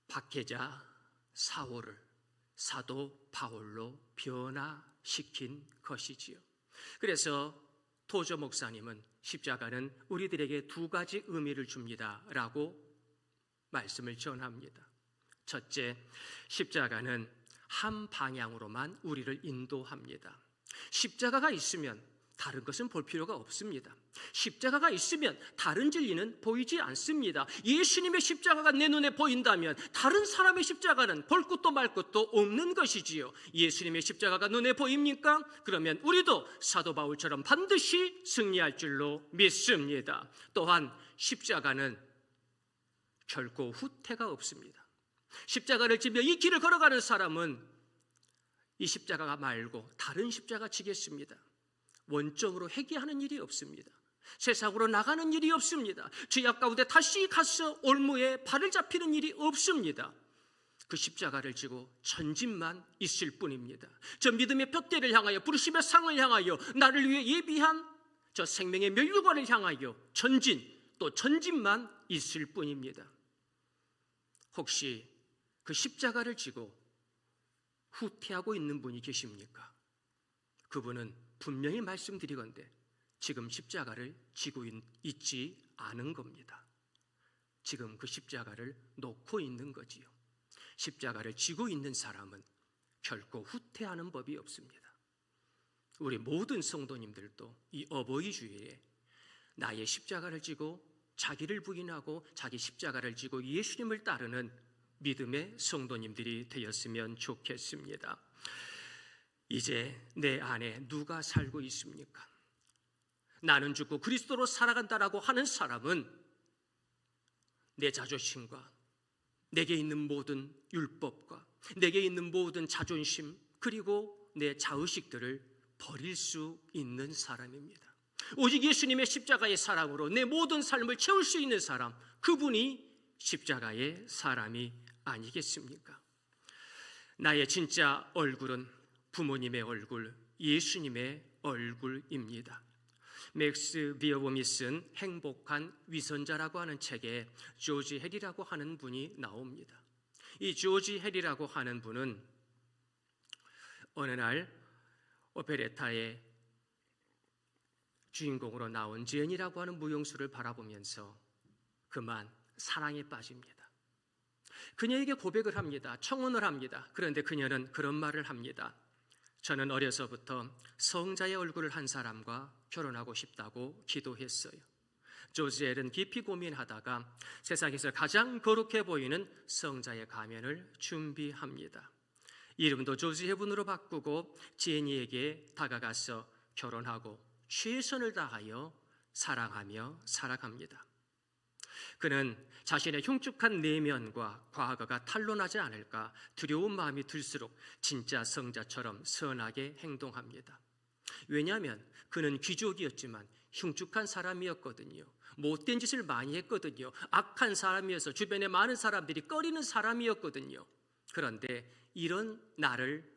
박해자 사울을 사도 바울로 변화시킨 것이지요. 그래서 토저 목사님은 십자가는 우리들에게 두 가지 의미를 줍니다 라고 말씀을 전합니다. 첫째, 십자가는 한 방향으로만 우리를 인도합니다. 십자가가 있으면 다른 것은 볼 필요가 없습니다. 십자가가 있으면 다른 진리는 보이지 않습니다. 예수님의 십자가가 내 눈에 보인다면 다른 사람의 십자가는 볼 것도 말 것도 없는 것이지요. 예수님의 십자가가 눈에 보입니까? 그러면 우리도 사도 바울처럼 반드시 승리할 줄로 믿습니다. 또한 십자가는 결코 후퇴가 없습니다. 십자가를 지며 이 길을 걸어가는 사람은 이 십자가가 말고 다른 십자가 지겠습니다. 원점으로 회개하는 일이 없습니다. 세상으로 나가는 일이 없습니다. 죄악 가운데 다시 가서 올무에 발을 잡히는 일이 없습니다. 그 십자가를 지고 전진만 있을 뿐입니다. 저 믿음의 둯대를 향하여, 부르심의 상을 향하여, 나를 위해 예비한 저 생명의 멸류관을 향하여 전진만 있을 뿐입니다. 혹시 그 십자가를 지고 후퇴하고 있는 분이 계십니까? 그분은 분명히 말씀드리건대 지금 십자가를 지고 있지 않은 겁니다. 지금 그 십자가를 놓고 있는 거지요. 십자가를 지고 있는 사람은 결코 후퇴하는 법이 없습니다. 우리 모든 성도님들도 이 어버이 주일에 나의 십자가를 지고 자기를 부인하고 자기 십자가를 지고 예수님을 따르는 믿음의 성도님들이 되었으면 좋겠습니다. 이제 내 안에 누가 살고 있습니까? 나는 죽고 그리스도로 살아간다라고 하는 사람은 내 자존심과 내게 있는 모든 율법과 내게 있는 모든 자존심 그리고 내 자의식들을 버릴 수 있는 사람입니다. 오직 예수님의 십자가의 사랑으로 내 모든 삶을 채울 수 있는 사람, 그분이 십자가의 사람이 아니겠습니까? 나의 진짜 얼굴은 부모님의 얼굴, 예수님의 얼굴입니다. 맥스 비어봄이 쓴 행복한 위선자라고 하는 책에 조지 해리라고 하는 분이 나옵니다. 이 조지 해리라고 하는 분은 어느 날 오페레타의 주인공으로 나온 제니라고 하는 무용수를 바라보면서 그만 사랑에 빠집니다. 그녀에게 고백을 합니다. 청혼을 합니다. 그런데 그녀는 그런 말을 합니다. 저는 어려서부터 성자의 얼굴을 한 사람과 결혼하고 싶다고 기도했어요. 조지엘은 깊이 고민하다가 세상에서 가장 거룩해 보이는 성자의 가면을 준비합니다. 이름도 조지 헤븐으로 바꾸고 제니에게 다가가서 결혼하고 최선을 다하여 사랑하며 살아갑니다. 그는 자신의 흉측한 내면과 과거가 탄로나지 않을까 두려운 마음이 들수록 진짜 성자처럼 선하게 행동합니다. 왜냐하면 그는 귀족이었지만 흉측한 사람이었거든요. 못된 짓을 많이 했거든요. 악한 사람이어서 주변에 많은 사람들이 꺼리는 사람이었거든요. 그런데 이런 나를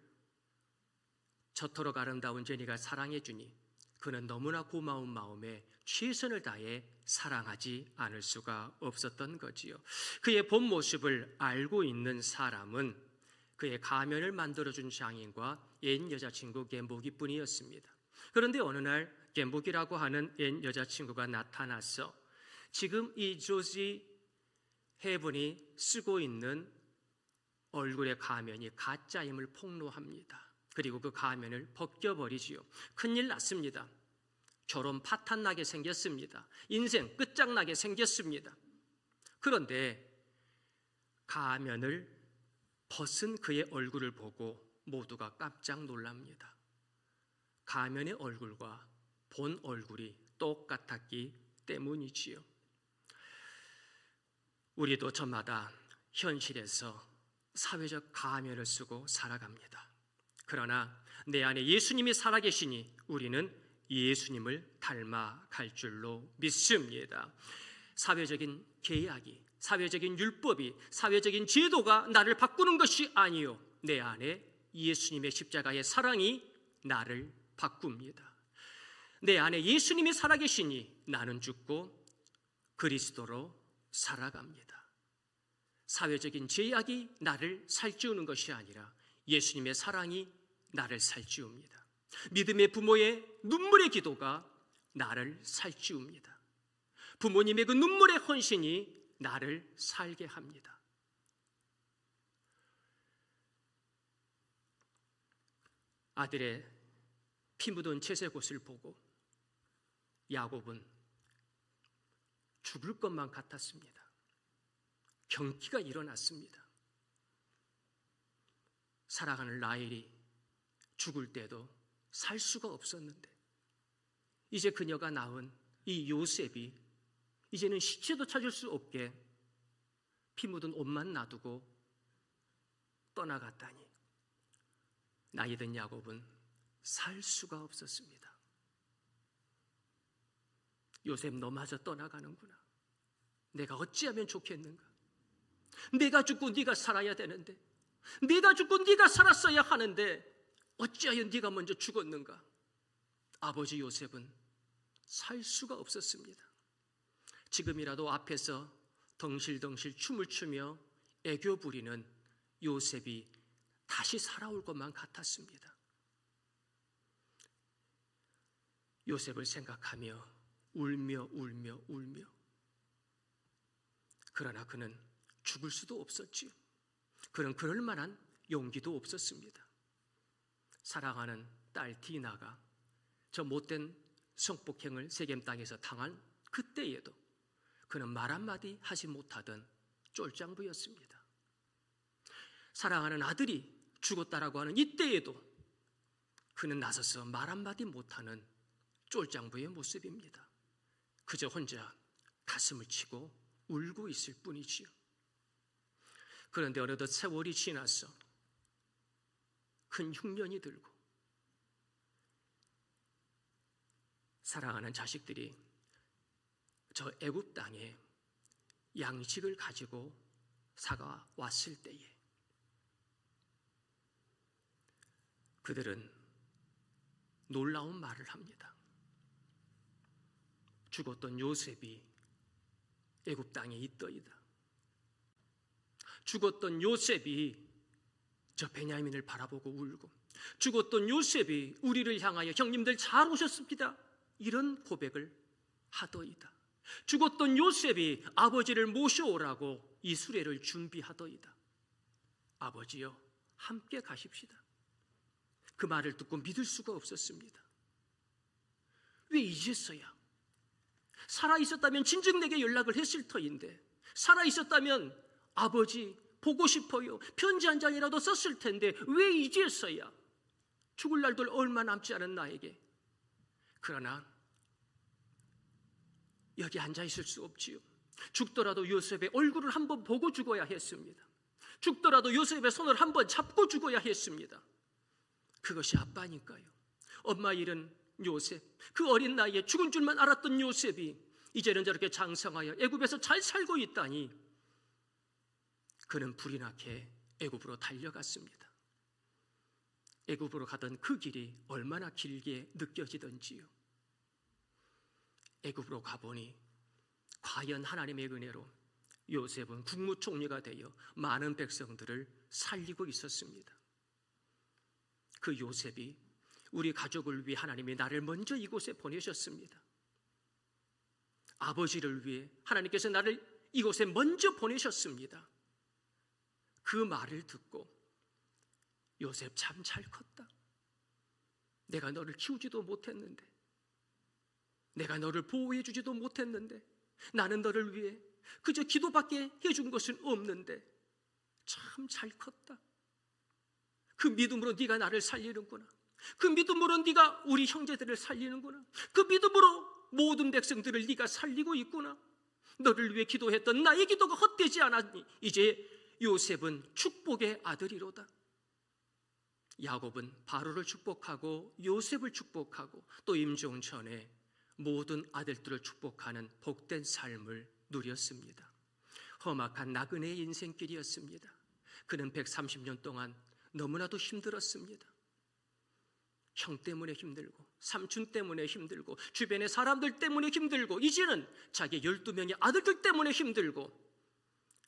저토록 아름다운 제니가 사랑해 주니 그는 너무나 고마운 마음에 최선을 다해 사랑하지 않을 수가 없었던 거지요. 그의 본 모습을 알고 있는 사람은 그의 가면을 만들어준 장인과 옛 여자친구 겜복이뿐이었습니다. 그런데 어느 날 겜복이라고 하는 옛 여자친구가 나타나서 지금 이 조지 헤븐이 쓰고 있는 얼굴의 가면이 가짜임을 폭로합니다. 그리고 그 가면을 벗겨버리지요. 큰일 났습니다. 결혼 파탄나게 생겼습니다. 인생 끝장나게 생겼습니다. 그런데 가면을 벗은 그의 얼굴을 보고 모두가 깜짝 놀랍니다. 가면의 얼굴과 본 얼굴이 똑같았기 때문이지요. 우리도 저마다 현실에서 사회적 가면을 쓰고 살아갑니다. 그러나 내 안에 예수님이 살아계시니 우리는 예수님을 닮아갈 줄로 믿습니다. 사회적인 계약이, 사회적인 율법이, 사회적인 제도가 나를 바꾸는 것이 아니요, 내 안에 예수님의 십자가의 사랑이 나를 바꿉니다. 내 안에 예수님이 살아계시니 나는 죽고 그리스도로 살아갑니다. 사회적인 제약이 나를 살찌우는 것이 아니라 예수님의 사랑이 나를 살찌웁니다. 믿음의 부모의 눈물의 기도가 나를 살찌웁니다. 부모님의 그 눈물의 헌신이 나를 살게 합니다. 아들의 피 묻은 채색옷을 보고 야곱은 죽을 것만 같았습니다. 경기가 일어났습니다. 사랑하는 라헬이 죽을 때도 살 수가 없었는데 이제 그녀가 낳은 이 요셉이 이제는 시체도 찾을 수 없게 피 묻은 옷만 놔두고 떠나갔다니 나이든 야곱은 살 수가 없었습니다. 요셉 너마저 떠나가는구나. 내가 어찌하면 좋겠는가? 내가 죽고 네가 살아야 되는데, 네가 죽고 네가 살았어야 하는데 어찌하여 네가 먼저 죽었는가? 아버지 요셉은 살 수가 없었습니다. 지금이라도 앞에서 덩실덩실 춤을 추며 애교 부리는 요셉이 다시 살아올 것만 같았습니다. 요셉을 생각하며 울며 그러나 그는 죽을 수도 없었지요. 그는 그럴 만한 용기도 없었습니다. 사랑하는 딸 디나가 저 못된 성폭행을 세겜 땅에서 당한 그때에도 그는 말 한마디 하지 못하던 쫄장부였습니다. 사랑하는 아들이 죽었다라고 하는 이때에도 그는 나서서 말 한마디 못하는 쫄장부의 모습입니다. 그저 혼자 가슴을 치고 울고 있을 뿐이지요. 그런데 어느덧 세월이 지나서 큰 흉년이 들고 사랑하는 자식들이 저 애굽 땅에 양식을 가지고 왔을 때에 그들은 놀라운 말을 합니다. 죽었던 요셉이 애굽 땅에 있더이다. 죽었던 요셉이 저 베냐민을 바라보고 울고, 죽었던 요셉이 우리를 향하여 형님들 잘 오셨습니다, 이런 고백을 하더이다. 죽었던 요셉이 아버지를 모셔오라고 이 수레를 준비하더이다. 아버지여 함께 가십시다. 그 말을 듣고 믿을 수가 없었습니다. 왜 이제서야? 살아있었다면 진즉 내게 연락을 했을 터인데, 살아있었다면 아버지 보고 싶어요, 편지 한 장이라도 썼을 텐데 왜 이제서야? 죽을 날도 얼마 남지 않은 나에게. 그러나 여기 앉아 있을 수 없지요. 죽더라도 요셉의 얼굴을 한번 보고 죽어야 했습니다. 죽더라도 요셉의 손을 한번 잡고 죽어야 했습니다. 그것이 아빠니까요. 엄마 잃은 요셉, 그 어린 나이에 죽은 줄만 알았던 요셉이 이제는 저렇게 장성하여 애굽에서 잘 살고 있다니, 그는 불이 나게 애굽으로 달려갔습니다. 애굽으로 가던 그 길이 얼마나 길게 느껴지던지요. 애굽으로 가보니 과연 하나님의 은혜로 요셉은 국무총리가 되어 많은 백성들을 살리고 있었습니다. 그 요셉이 우리 가족을 위해 하나님이 나를 먼저 이곳에 보내셨습니다. 아버지를 위해 하나님께서 나를 이곳에 먼저 보내셨습니다. 그 말을 듣고 요셉 참 잘 컸다. 내가 너를 키우지도 못했는데, 내가 너를 보호해 주지도 못했는데, 나는 너를 위해 그저 기도밖에 해준 것은 없는데 참 잘 컸다. 그 믿음으로 네가 나를 살리는구나. 그 믿음으로 네가 우리 형제들을 살리는구나. 그 믿음으로 모든 백성들을 네가 살리고 있구나. 너를 위해 기도했던 나의 기도가 헛되지 않았니? 이제 요셉은 축복의 아들이로다. 야곱은 바로를 축복하고 요셉을 축복하고 또 임종 전에 모든 아들들을 축복하는 복된 삶을 누렸습니다. 험악한 나그네의 인생길이었습니다. 그는 130년 동안 너무나도 힘들었습니다. 형 때문에 힘들고, 삼촌 때문에 힘들고, 주변의 사람들 때문에 힘들고, 이제는 자기 12명의 아들들 때문에 힘들고,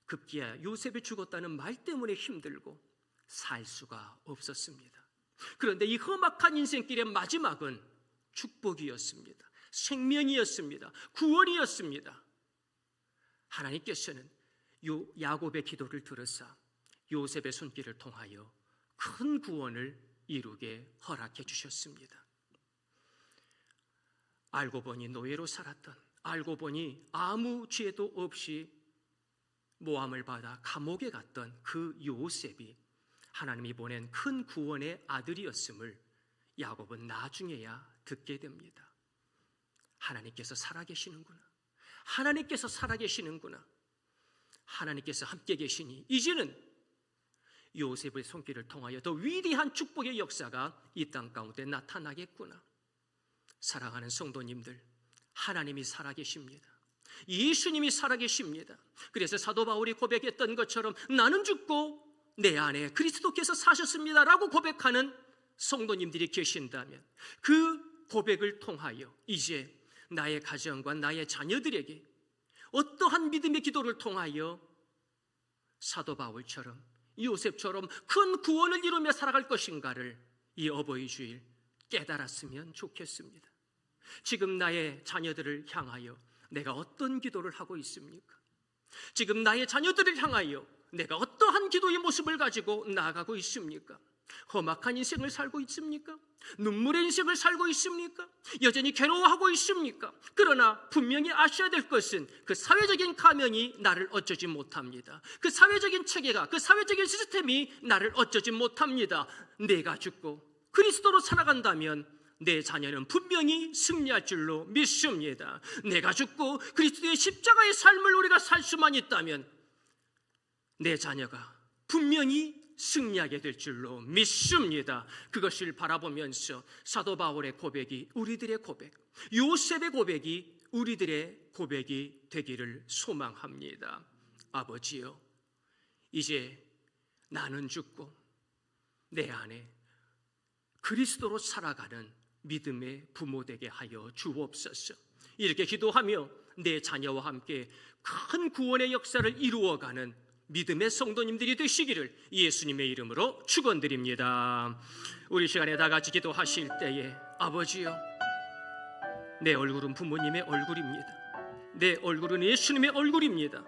급기야 요셉이 죽었다는 말 때문에 힘들고 살 수가 없었습니다. 그런데 이 험악한 인생길의 마지막은 축복이었습니다. 생명이었습니다. 구원이었습니다. 하나님께서는 야곱의 기도를 들으사 요셉의 손길을 통하여 큰 구원을 이루게 허락해 주셨습니다. 알고 보니 노예로 살았던, 알고 보니 아무 죄도 없이 모함을 받아 감옥에 갔던 그 요셉이 하나님이 보낸 큰 구원의 아들이었음을 야곱은 나중에야 듣게 됩니다. 하나님께서 살아계시는구나. 하나님께서 살아계시는구나. 하나님께서 함께 계시니 이제는 요셉의 손길을 통하여 더 위대한 축복의 역사가 이 땅 가운데 나타나겠구나. 사랑하는 성도님들, 하나님이 살아계십니다. 예수님이 살아계십니다. 그래서 사도 바울이 고백했던 것처럼 나는 죽고 내 안에 그리스도께서 사셨습니다 라고 고백하는 성도님들이 계신다면 그 고백을 통하여 이제 나의 가정과 나의 자녀들에게 어떠한 믿음의 기도를 통하여 사도 바울처럼 요셉처럼 큰 구원을 이루며 살아갈 것인가를 이 어버이 주일 깨달았으면 좋겠습니다. 지금 나의 자녀들을 향하여 내가 어떤 기도를 하고 있습니까? 지금 나의 자녀들을 향하여 내가 어떠한 기도의 모습을 가지고 나아가고 있습니까? 험악한 인생을 살고 있습니까? 눈물의 인생을 살고 있습니까? 여전히 괴로워하고 있습니까? 그러나 분명히 아셔야 될 것은 그 사회적인 가면이 나를 어쩌지 못합니다. 그 사회적인 체계가, 그 사회적인 시스템이 나를 어쩌지 못합니다. 내가 죽고 그리스도로 살아간다면 내 자녀는 분명히 승리할 줄로 믿습니다. 내가 죽고 그리스도의 십자가의 삶을 우리가 살 수만 있다면 내 자녀가 분명히 승리하게 될 줄로 믿습니다. 그것을 바라보면서 사도 바울의 고백이 우리들의 고백, 요셉의 고백이 우리들의 고백이 되기를 소망합니다. 아버지여, 이제 나는 죽고 내 안에 그리스도로 살아가는 믿음의 부모 되게 하여 주옵소서. 이렇게 기도하며 내 자녀와 함께 큰 구원의 역사를 이루어가는 믿음의 성도님들이 되시기를 예수님의 이름으로 축원드립니다. 우리 시간에 다 같이 기도하실 때에 아버지여, 내 얼굴은 부모님의 얼굴입니다. 내 얼굴은 예수님의 얼굴입니다.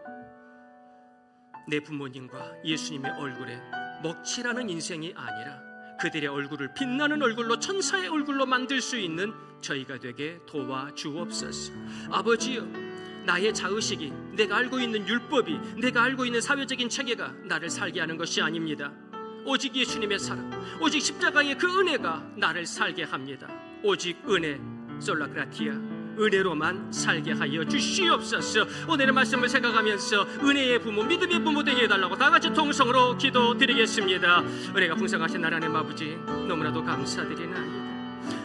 내 부모님과 예수님의 얼굴에 먹칠하는 인생이 아니라 그들의 얼굴을 빛나는 얼굴로, 천사의 얼굴로 만들 수 있는 저희가 되게 도와주옵소서. 아버지여, 나의 자의식이, 내가 알고 있는 율법이, 내가 알고 있는 사회적인 체계가 나를 살게 하는 것이 아닙니다. 오직 예수님의 사랑, 오직 십자가의 그 은혜가 나를 살게 합니다. 오직 은혜, 솔라그라티아, 은혜로만 살게 하여 주시옵소서. 오늘의 말씀을 생각하면서 은혜의 부모, 믿음의 부모 되게 해달라고 다 같이 통성으로 기도드리겠습니다. 은혜가 풍성하신 하나님 아버지, 너무나도 감사드리나이다.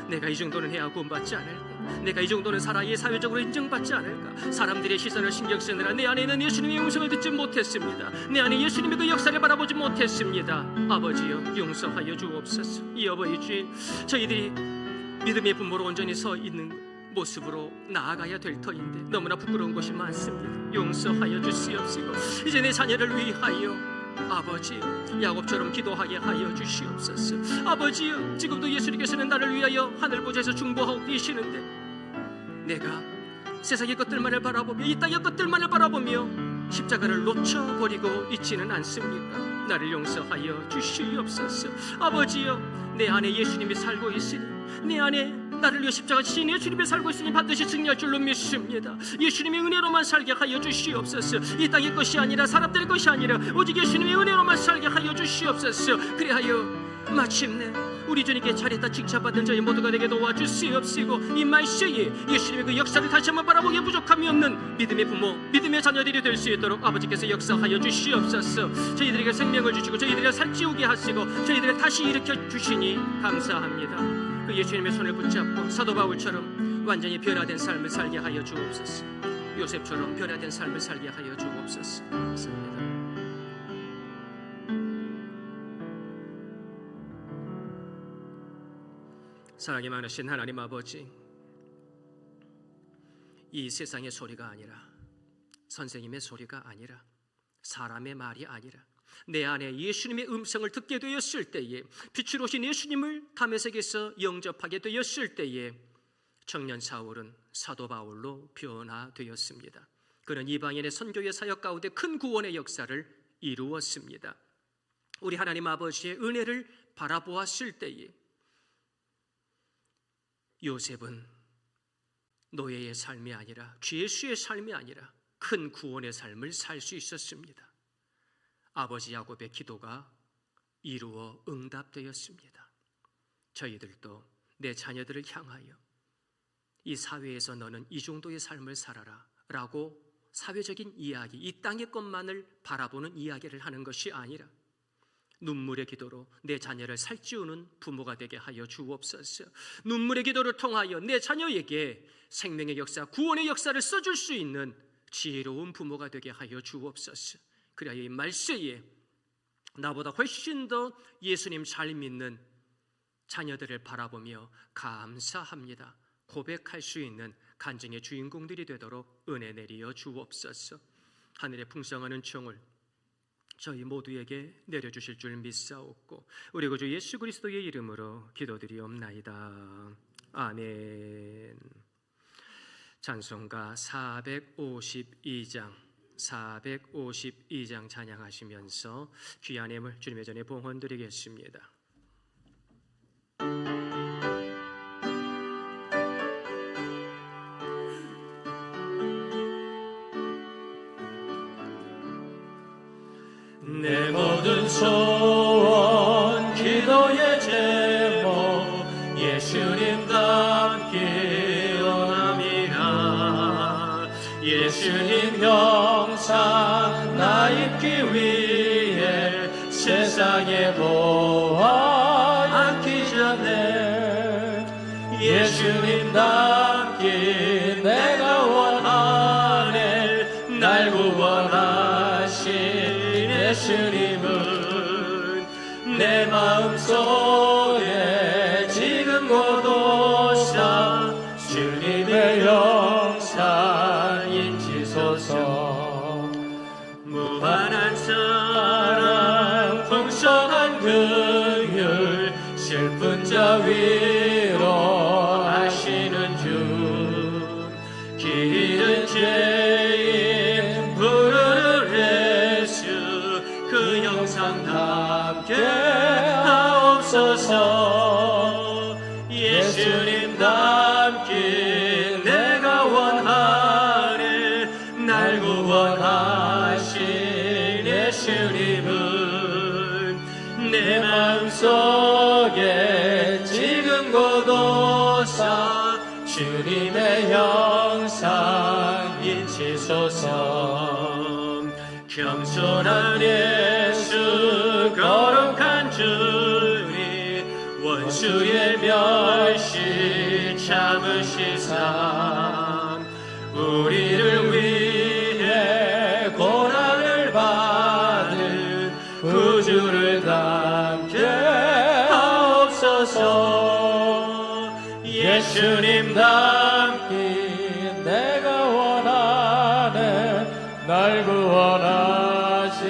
내가 이 정도는 해야 구원받지 않을까? 내가 이 정도는 살아야 사회적으로 인정받지 않을까? 사람들의 시선을 신경 쓰느라 내 안에는 예수님의 음성을 듣지 못했습니다. 내 안에 예수님의 그 역사를 바라보지 못했습니다. 아버지여, 용서하여 주옵소서. 이 어버이 주일, 저희들이 믿음의 부모로 온전히 서 있는 모습으로 나아가야 될 터인데 너무나 부끄러운 것이 많습니다. 용서하여 주시옵시고 이제 내 자녀를 위하여 아버지, 야곱처럼 기도하게 하여 주시옵소서. 아버지여, 지금도 예수님께서는 나를 위하여 하늘보좌에서 중보하고 계시는데 내가 세상의 것들만을 바라보며 이 땅의 것들만을 바라보며 십자가를 놓쳐버리고 있지는 않습니까? 나를 용서하여 주시옵소서. 아버지여, 내 안에 예수님이 살고 있으니, 내 안에 나를 위해 십자가 지신 예수님이 살고 있으니 반드시 승리할 줄로 믿습니다. 예수님의 은혜로만 살게 하여 주시옵소서. 이 땅의 것이 아니라 사람들의 것이 아니라 오직 예수님의 은혜로만 살게 하여 주시옵소서. 그리하여 마침내 우리 주님께 차렸다 칭찬받는 저희 모두가 되게 도와주시옵시고 이 말세에 예수님의 그 역사를 다시 한번 바라보기에 부족함이 없는 믿음의 부모, 믿음의 자녀들이 될 수 있도록 아버지께서 역사하여 주시옵소서. 저희들에게 생명을 주시고 저희들을 살찌우게 하시고 저희들을 다시 일으켜 주시니 감사합니다. 그 예수님의 손을 붙잡고 사도 바울처럼 완전히 변화된 삶을 살게 하여 주옵소서. 요셉처럼 변화된 삶을 살게 하여 주옵소서. 감사합니다. 사랑이 많으신 하나님 아버지, 이 세상의 소리가 아니라, 선생님의 소리가 아니라, 사람의 말이 아니라 내 안에 예수님의 음성을 듣게 되었을 때에, 빛으로 오신 예수님을 다메섹에서 영접하게 되었을 때에 청년 사울은 사도 바울로 변화되었습니다. 그는 이방인의 선교의 사역 가운데 큰 구원의 역사를 이루었습니다. 우리 하나님 아버지의 은혜를 바라보았을 때에 요셉은 노예의 삶이 아니라, 죄수의 삶이 아니라 큰 구원의 삶을 살 수 있었습니다. 아버지 야곱의 기도가 이루어 응답되었습니다. 저희들도 내 자녀들을 향하여 이 사회에서 너는 이 정도의 삶을 살아라 라고 사회적인 이야기, 이 땅의 것만을 바라보는 이야기를 하는 것이 아니라 눈물의 기도로 내 자녀를 살찌우는 부모가 되게 하여 주옵소서. 눈물의 기도를 통하여 내 자녀에게 생명의 역사, 구원의 역사를 써줄 수 있는 지혜로운 부모가 되게 하여 주옵소서. 그래야 이 말세에 나보다 훨씬 더 예수님 잘 믿는 자녀들을 바라보며 감사합니다 고백할 수 있는 간증의 주인공들이 되도록 은혜 내리어 주옵소서. 하늘의 풍성한 은총을 저희 모두에게 내려주실 줄 믿사옵고 우리 구주 예수 그리스도의 이름으로 기도드리옵나이다. 아멘. 찬송가 452장 찬양하시면서 귀한 예물 주님의 전에 봉헌드리겠습니다. 내 모든 소원 기도의 제목 예수님 닮기 원합니다. 예수님 형상 나 입기 위해 세상에 보아 않기 전에 예수님 닮기 내가 원하네. 날 구원하신 예수님은 내 마음속에 지금 곧 오사 주님의 영상 인치소서. 무한한 사랑 풍성한 긍휼 슬픈 자 위로 하시는 주 기른 죄인 부르는 예수 그 영상 함께 하옵소서. 예수님 닮기 내가 원하네. 날 구원하신 예수님은 내 마음속에 지금 곧 오사 주님의 형상 인치소서. 겸손한 예수 거룩한 주님 원수의 멸시 참으시사 우리를 위해 고난을 받은 구주를 닮게 하옵소서. 예수님 닮기 내가 원하는 날 구원하신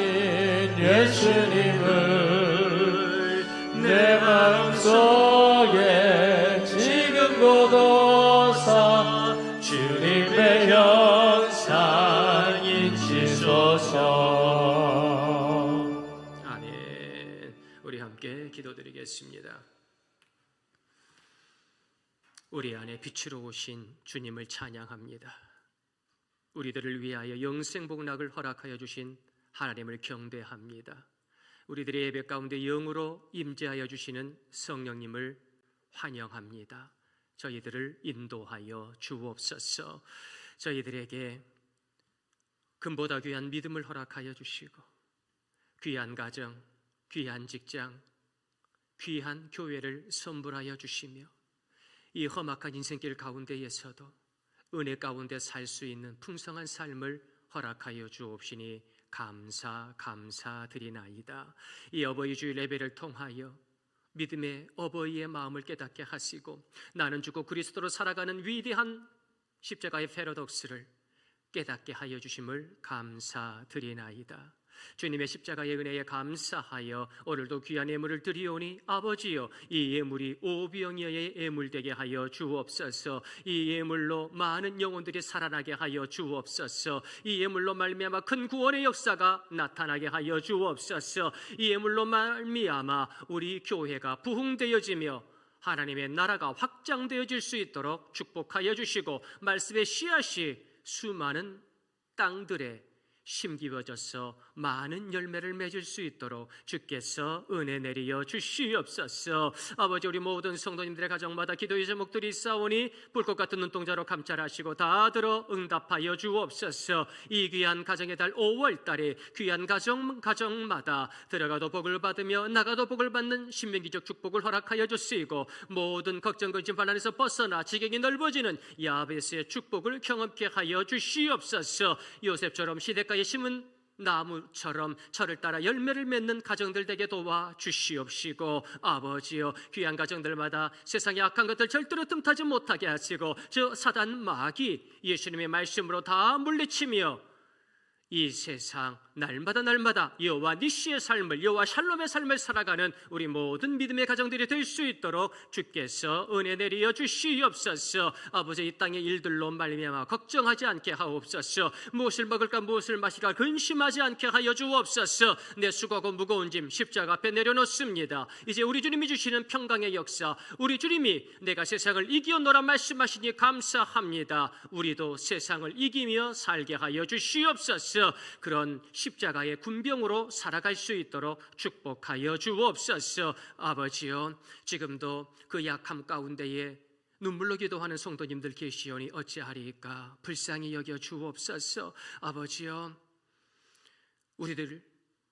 예수님을 내 마음속에 지금 고도사 주님의 형상 인치소서. 아멘. 우리 함께 기도드리겠습니다. 우리 안에 빛으로 오신 주님을 찬양합니다. 우리들을 위하여 영생복락을 허락하여 주신 하나님을 경배합니다. 우리들의 예배 가운데 영으로 임재하여 주시는 성령님을 환영합니다. 저희들을 인도하여 주옵소서. 저희들에게 금보다 귀한 믿음을 허락하여 주시고 귀한 가정, 귀한 직장, 귀한 교회를 선물하여 주시며 이 험악한 인생길 가운데에서도 은혜 가운데 살 수 있는 풍성한 삶을 허락하여 주옵시니 감사드리나이다. 이 어버이 주일 예배를 통하여 믿음의 어버이의 마음을 깨닫게 하시고 나는 죽고 그리스도로 살아가는 위대한 십자가의 패러독스를 깨닫게 하여 주심을 감사드리나이다. 주님의 십자가의 은혜에 감사하여 오늘도 귀한 예물을 드리오니 아버지여 이 예물이 오병이어의 예물되게 하여 주옵소서. 이 예물로 많은 영혼들이 살아나게 하여 주옵소서. 이 예물로 말미암아 큰 구원의 역사가 나타나게 하여 주옵소서. 이 예물로 말미암아 우리 교회가 부흥되어지며 하나님의 나라가 확장되어질 수 있도록 축복하여 주시고 말씀의 씨앗이 수많은 땅들에 심기워져서 많은 열매를 맺을 수 있도록 주께서 은혜 내리어 주시옵소서. 아버지 우리 모든 성도님들의 가정마다 기도의 제목들이 있사오니 불꽃 같은 눈동자로 감찰하시고 다 들어 응답하여 주옵소서. 이 귀한 가정의 달 5월달에 귀한 가정마다 들어가도 복을 받으며 나가도 복을 받는 신명기적 축복을 허락하여 주시고 모든 걱정 근심 반란에서 벗어나 지경이 넓어지는 야베스의 축복을 경험케 하여 주시옵소서. 요셉처럼 시대가에 심은 나무처럼 저를 따라 열매를 맺는 가정들 되게 도와주시옵시고 아버지여 귀한 가정들마다 세상의 악한 것들 절대로 틈타지 못하게 하시고 저 사단 마귀 예수님의 말씀으로 다 물리치며 이 세상 날마다 여호와 니시의 삶을 여호와 샬롬의 삶을 살아가는 우리 모든 믿음의 가정들이 될 수 있도록 주께서 은혜 내리어 주시옵소서. 아버지 이 땅의 일들로 말미암아 걱정하지 않게 하옵소서. 무엇을 먹을까 무엇을 마실까 근심하지 않게 하여 주옵소서. 내 수고하고 무거운 짐 십자가 앞에 내려놓습니다. 이제 우리 주님이 주시는 평강의 역사 우리 주님이 내가 세상을 이기었노라 말씀하시니 감사합니다. 우리도 세상을 이기며 살게 하여 주시옵소서. 그런 십자가의 군병으로 살아갈 수 있도록 축복하여 주옵소서. 아버지여 지금도 그 약함 가운데에 눈물로 기도하는 성도님들 계시오니 어찌하리까 불쌍히 여겨 주옵소서. 아버지여 우리들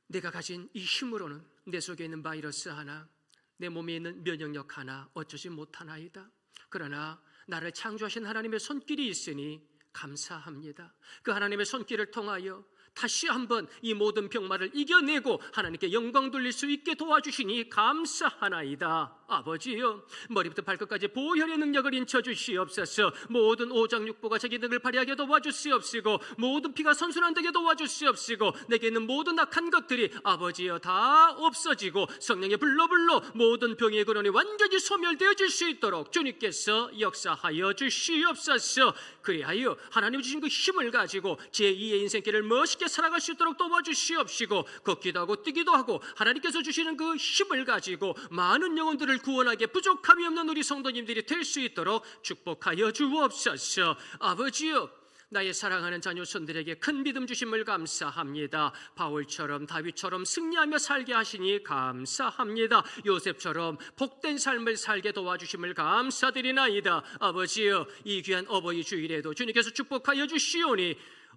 내가 가진 이 힘으로는 내 속에 있는 바이러스 하나 내 몸에 있는 면역력 하나 어쩌지 못하나이다. 그러나 나를 창조하신 하나님의 손길이 있으니 감사합니다. 그 하나님의 손길을 통하여 다시 한번 이 모든 병마를 이겨내고 하나님께 영광 돌릴 수 있게 도와주시니 감사하나이다. 아버지여 머리부터 발끝까지 보혈의 능력을 인쳐 주시옵소서. 모든 오장육부가 자기 능을 발휘하게 도와주시옵시고 모든 피가 선순환되게 도와주시옵시고 내게 있는 모든 악한 것들이 아버지여 다 없어지고 성령의 불로 모든 병의 근원이 완전히 소멸되어질 수 있도록 주님께서 역사하여 주시옵소서. 그리하여 하나님 주신 그 힘을 가지고 제2의 인생길을 멋있게 살아갈 수 있도록 도와주시옵시고 걷기도 하고 뛰기도 하고 하나님께서 주시는 그 힘을 가지고 많은 영혼들을 구원하게 부족함이 없는 우리 성도님들이 될 수 있도록 축복하여 주옵소서. 아버지여 나의 사랑하는 자녀 손들에게 큰 믿음 주심을 감사합니다. 바울처럼 다윗처럼 승리하며 살게 하시니 감사합니다. 요셉처럼 복된 삶을 살게 도와주심을 감사드리나이다. 아버지여, 이 귀한 어버이 주일에도 주님께서 축복하여 주시오니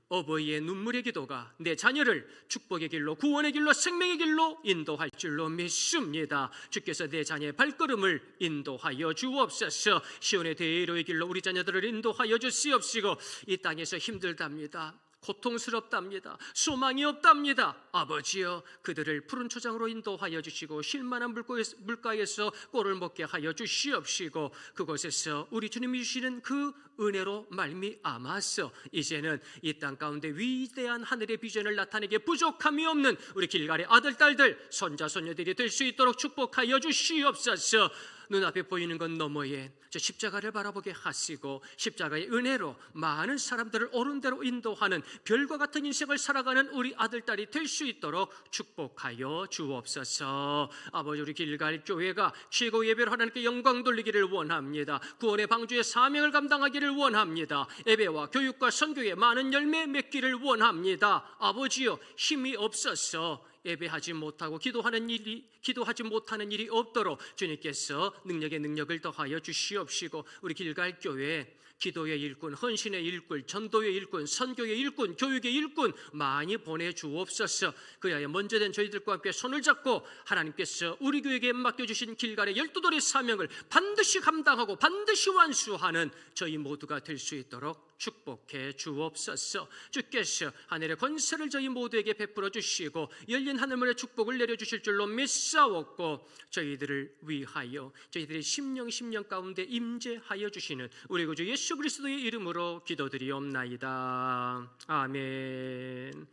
어버이의 눈물의 기도가 내 자녀를 축복의 길로, 구원의 길로, 생명의 길로 인도할 줄로 믿습니다. 주께서 내 자녀의 발걸음을 인도하여 주옵소서. 시온의 대로의 길로 우리 자녀들을 인도하여 주시옵시고, 이 땅에서 힘들답니다, 고통스럽답니다, 소망이 없답니다. 아버지여, 그들을 푸른 초장으로 인도하여 주시고 쉴만한 물가에서 꼴을 먹게 하여 주시옵시고, 그곳에서 우리 주님이 주시는 그 은혜로 말미암아서 이제는 이 땅 가운데 위대한 하늘의 비전을 나타내게 부족함이 없는 우리 길갈의 아들, 딸들, 손자, 손녀들이 될 수 있도록 축복하여 주시옵소서. 눈앞에 보이는 것 너머에 저 십자가를 바라보게 하시고, 십자가의 은혜로 많은 사람들을 옳은 대로 인도하는 별과 같은 인생을 살아가는 우리 아들, 딸이 될 수 있도록 축복하여 주옵소서. 아버지, 우리 길갈 교회가 최고 예배로 하나님께 영광 돌리기를 원합니다. 구원의 방주의 사명을 감당하기를 원합니다. 예배와 교육과 선교에 많은 열매 맺기를 원합니다. 아버지여, 힘이 없어서 예배하지 못하고 기도하지 못하는 일이 없도록 주님께서 능력에 능력을 더하여 주시옵시고, 우리 길갈 교회 기도의 일꾼, 헌신의 일꾼, 전도의 일꾼, 선교의 일꾼, 교육의 일꾼 많이 보내주옵소서. 그리하여 먼저 된 저희들과 함께 손을 잡고 하나님께서 우리 교회에게 맡겨주신 길갈의 12돌의 사명을 반드시 감당하고 반드시 완수하는 저희 모두가 될 수 있도록 축복해 주옵소서. 주께서 하늘의 권세를 저희 모두에게 베풀어 주시고 열린 하늘문의 축복을 내려주실 줄로 믿사옵고, 저희들을 위하여 저희들의 심령 가운데 임재하여 주시는 우리 구주 예수 그리스도의 이름으로 기도드리옵나이다. 아멘.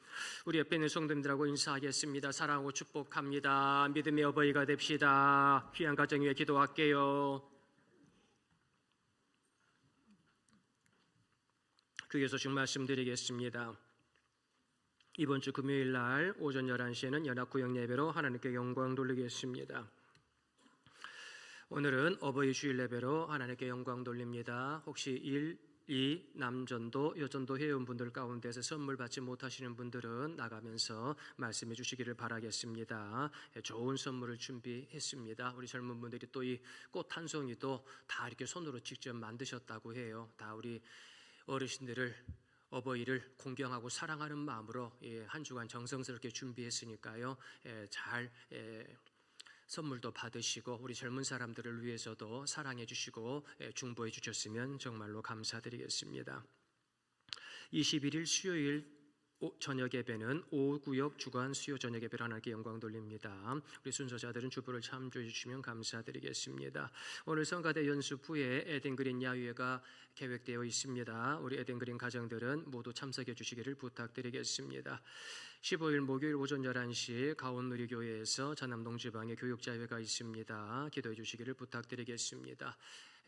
우리 옆에 있는 성도님들하고 인사하겠습니다. 사랑하고 축복합니다. 믿음의 어버이가 됩시다. 귀한 가정 위해 기도할게요. 교회 소식 말씀드리겠습니다. 이번 주 금요일 날 오전 11시에는 연합구역 예배로 하나님께 영광 돌리겠습니다. 오늘은 어버이 주일 예배로 하나님께 영광 돌립니다. 혹시 1, 2 남전도, 여전도 회원분들 가운데서 선물 받지 못하시는 분들은 나가면서 말씀해 주시기를 바라겠습니다. 좋은 선물을 준비했습니다. 우리 젊은 분들이 또 이 꽃 한 송이도 다 이렇게 손으로 직접 만드셨다고 해요. 다 우리 어르신들을, 어버이를 공경하고 사랑하는 마음으로 한 주간 정성스럽게 준비했으니까요. 잘 선물도 받으시고 우리 젊은 사람들을 위해서도 사랑해 주시고 중보해 주셨으면 정말로 감사드리겠습니다. 21일 수요일 저녁 예배는 5구역 주간 수요 저녁 예배로 하나님께 영광 돌립니다. 우리 순서자들은 주보를 참조해 주시면 감사드리겠습니다. 오늘 성가대 연습 후에 에덴그린 야유회가 계획되어 있습니다. 우리 에덴그린 가정들은 모두 참석해 주시기를 부탁드리겠습니다. 15일 목요일 오전 11시 가온누리교회에서 전남동지방에 교육자회가 있습니다. 기도해 주시기를 부탁드리겠습니다.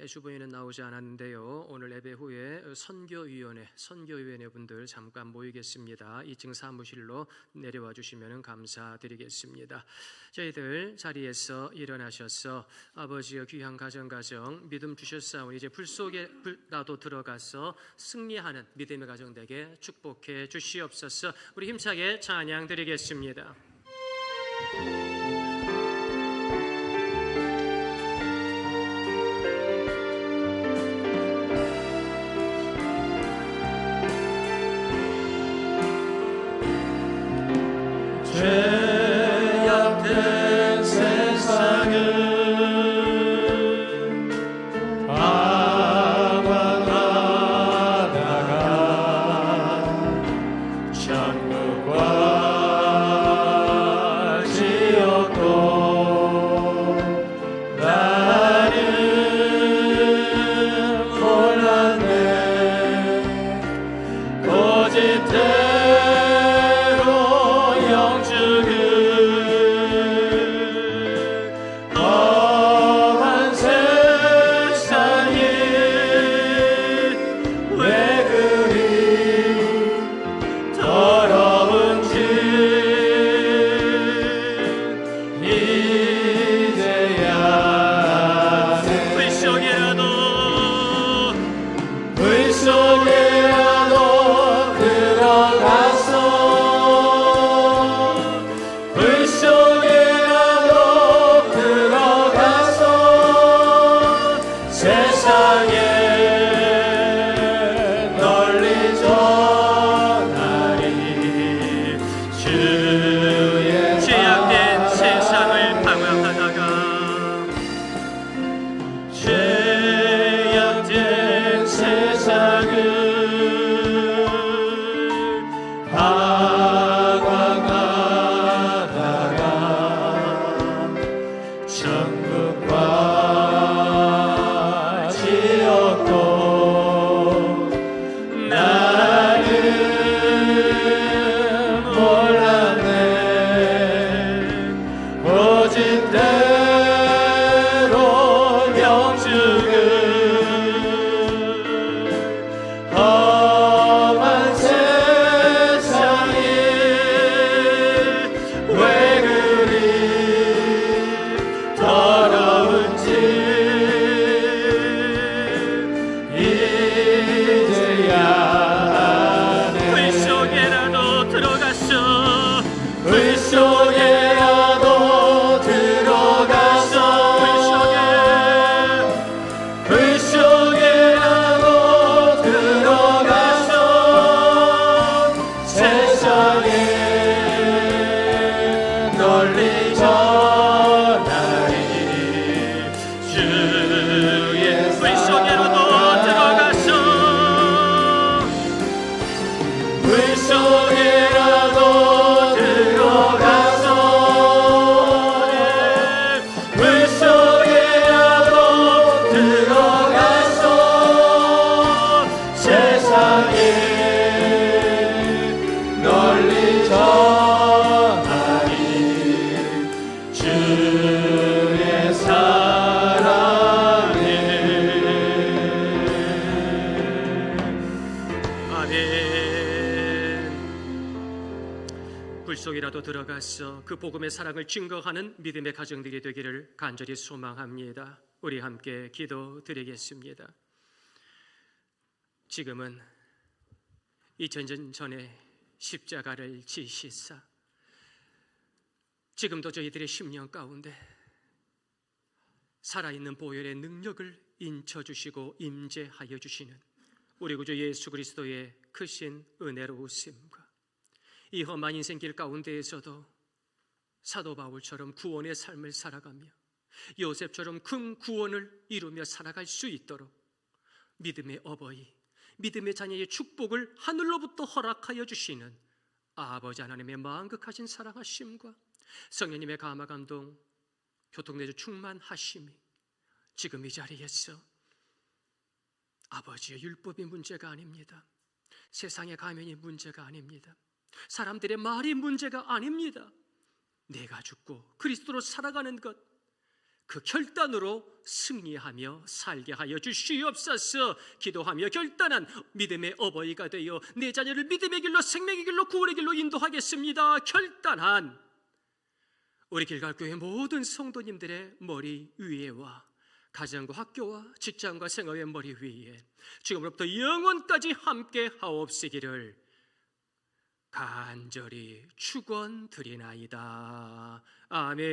주보에는 나오지 않았는데요. 오늘 예배 후에 선교위원회 분들 잠깐 모이겠습니다. 2층 사무실로 내려와 주시면 감사드리겠습니다. 저희들 자리에서 일어나셔서 아버지의 귀한 가정 믿음 주셨사오니 이제 불 속에라도 들어가서 승리하는 믿음의 가정 되게 축복해 주시옵소서. 우리 힘차게 찬양 드리겠습니다. 죄악된 세상을 방황하다가 천국과 지옥 천국과 지옥도 나는 몰랐네. 고집대로 명주는 험한 세상에 왜 그리 더러운지 이제야 아네. 불 속에라도 들어갔어 불 속에라도 들어가서 불 속에라도 들어가서 세상에 널리 전하리. 주의 불 속에라도 들어갔어 불 속에라도 들어가서 불 속에라도 들어가서 세상에 널리 전하리. 주의 사랑에 아멘. 불 속이라도 들어가서 그 복음의 사랑을 증거하는 믿음의 가정들이 되기를 간절히 소망합니다. 우리 함께 기도드리겠습니다. 지금은 2000년 전에 십자가를 지시사 지금도 저희들의 심령 가운데 살아있는 보혈의 능력을 인쳐주시고 임재하여 주시는 우리 구주 예수 그리스도의 크신 은혜로우심과 이 험한 인생길 가운데에서도 사도 바울처럼 구원의 삶을 살아가며 요셉처럼 큰 구원을 이루며 살아갈 수 있도록 믿음의 어버이, 믿음의 자녀의 축복을 하늘로부터 허락하여 주시는 아버지 하나님의 만극하신 사랑하심과 성령님의 감화 감동 교통내주 충만하심이 지금 이 자리에서 아버지의 율법이 문제가 아닙니다. 세상의 가면이 문제가 아닙니다. 사람들의 말이 문제가 아닙니다. 내가 죽고 그리스도로 살아가는 것, 그 결단으로 승리하며 살게 하여 주시옵소서. 기도하며 결단한 믿음의 어버이가 되어 내 자녀를 믿음의 길로, 생명의 길로, 구원의 길로 인도하겠습니다. 결단한 우리 길갈교회 모든 성도님들의 머리 위에와 가정과 학교와 직장과 생업의 머리 위에 지금부터 영원까지 함께 하옵시기를 간절히 축원드리나이다. 아멘.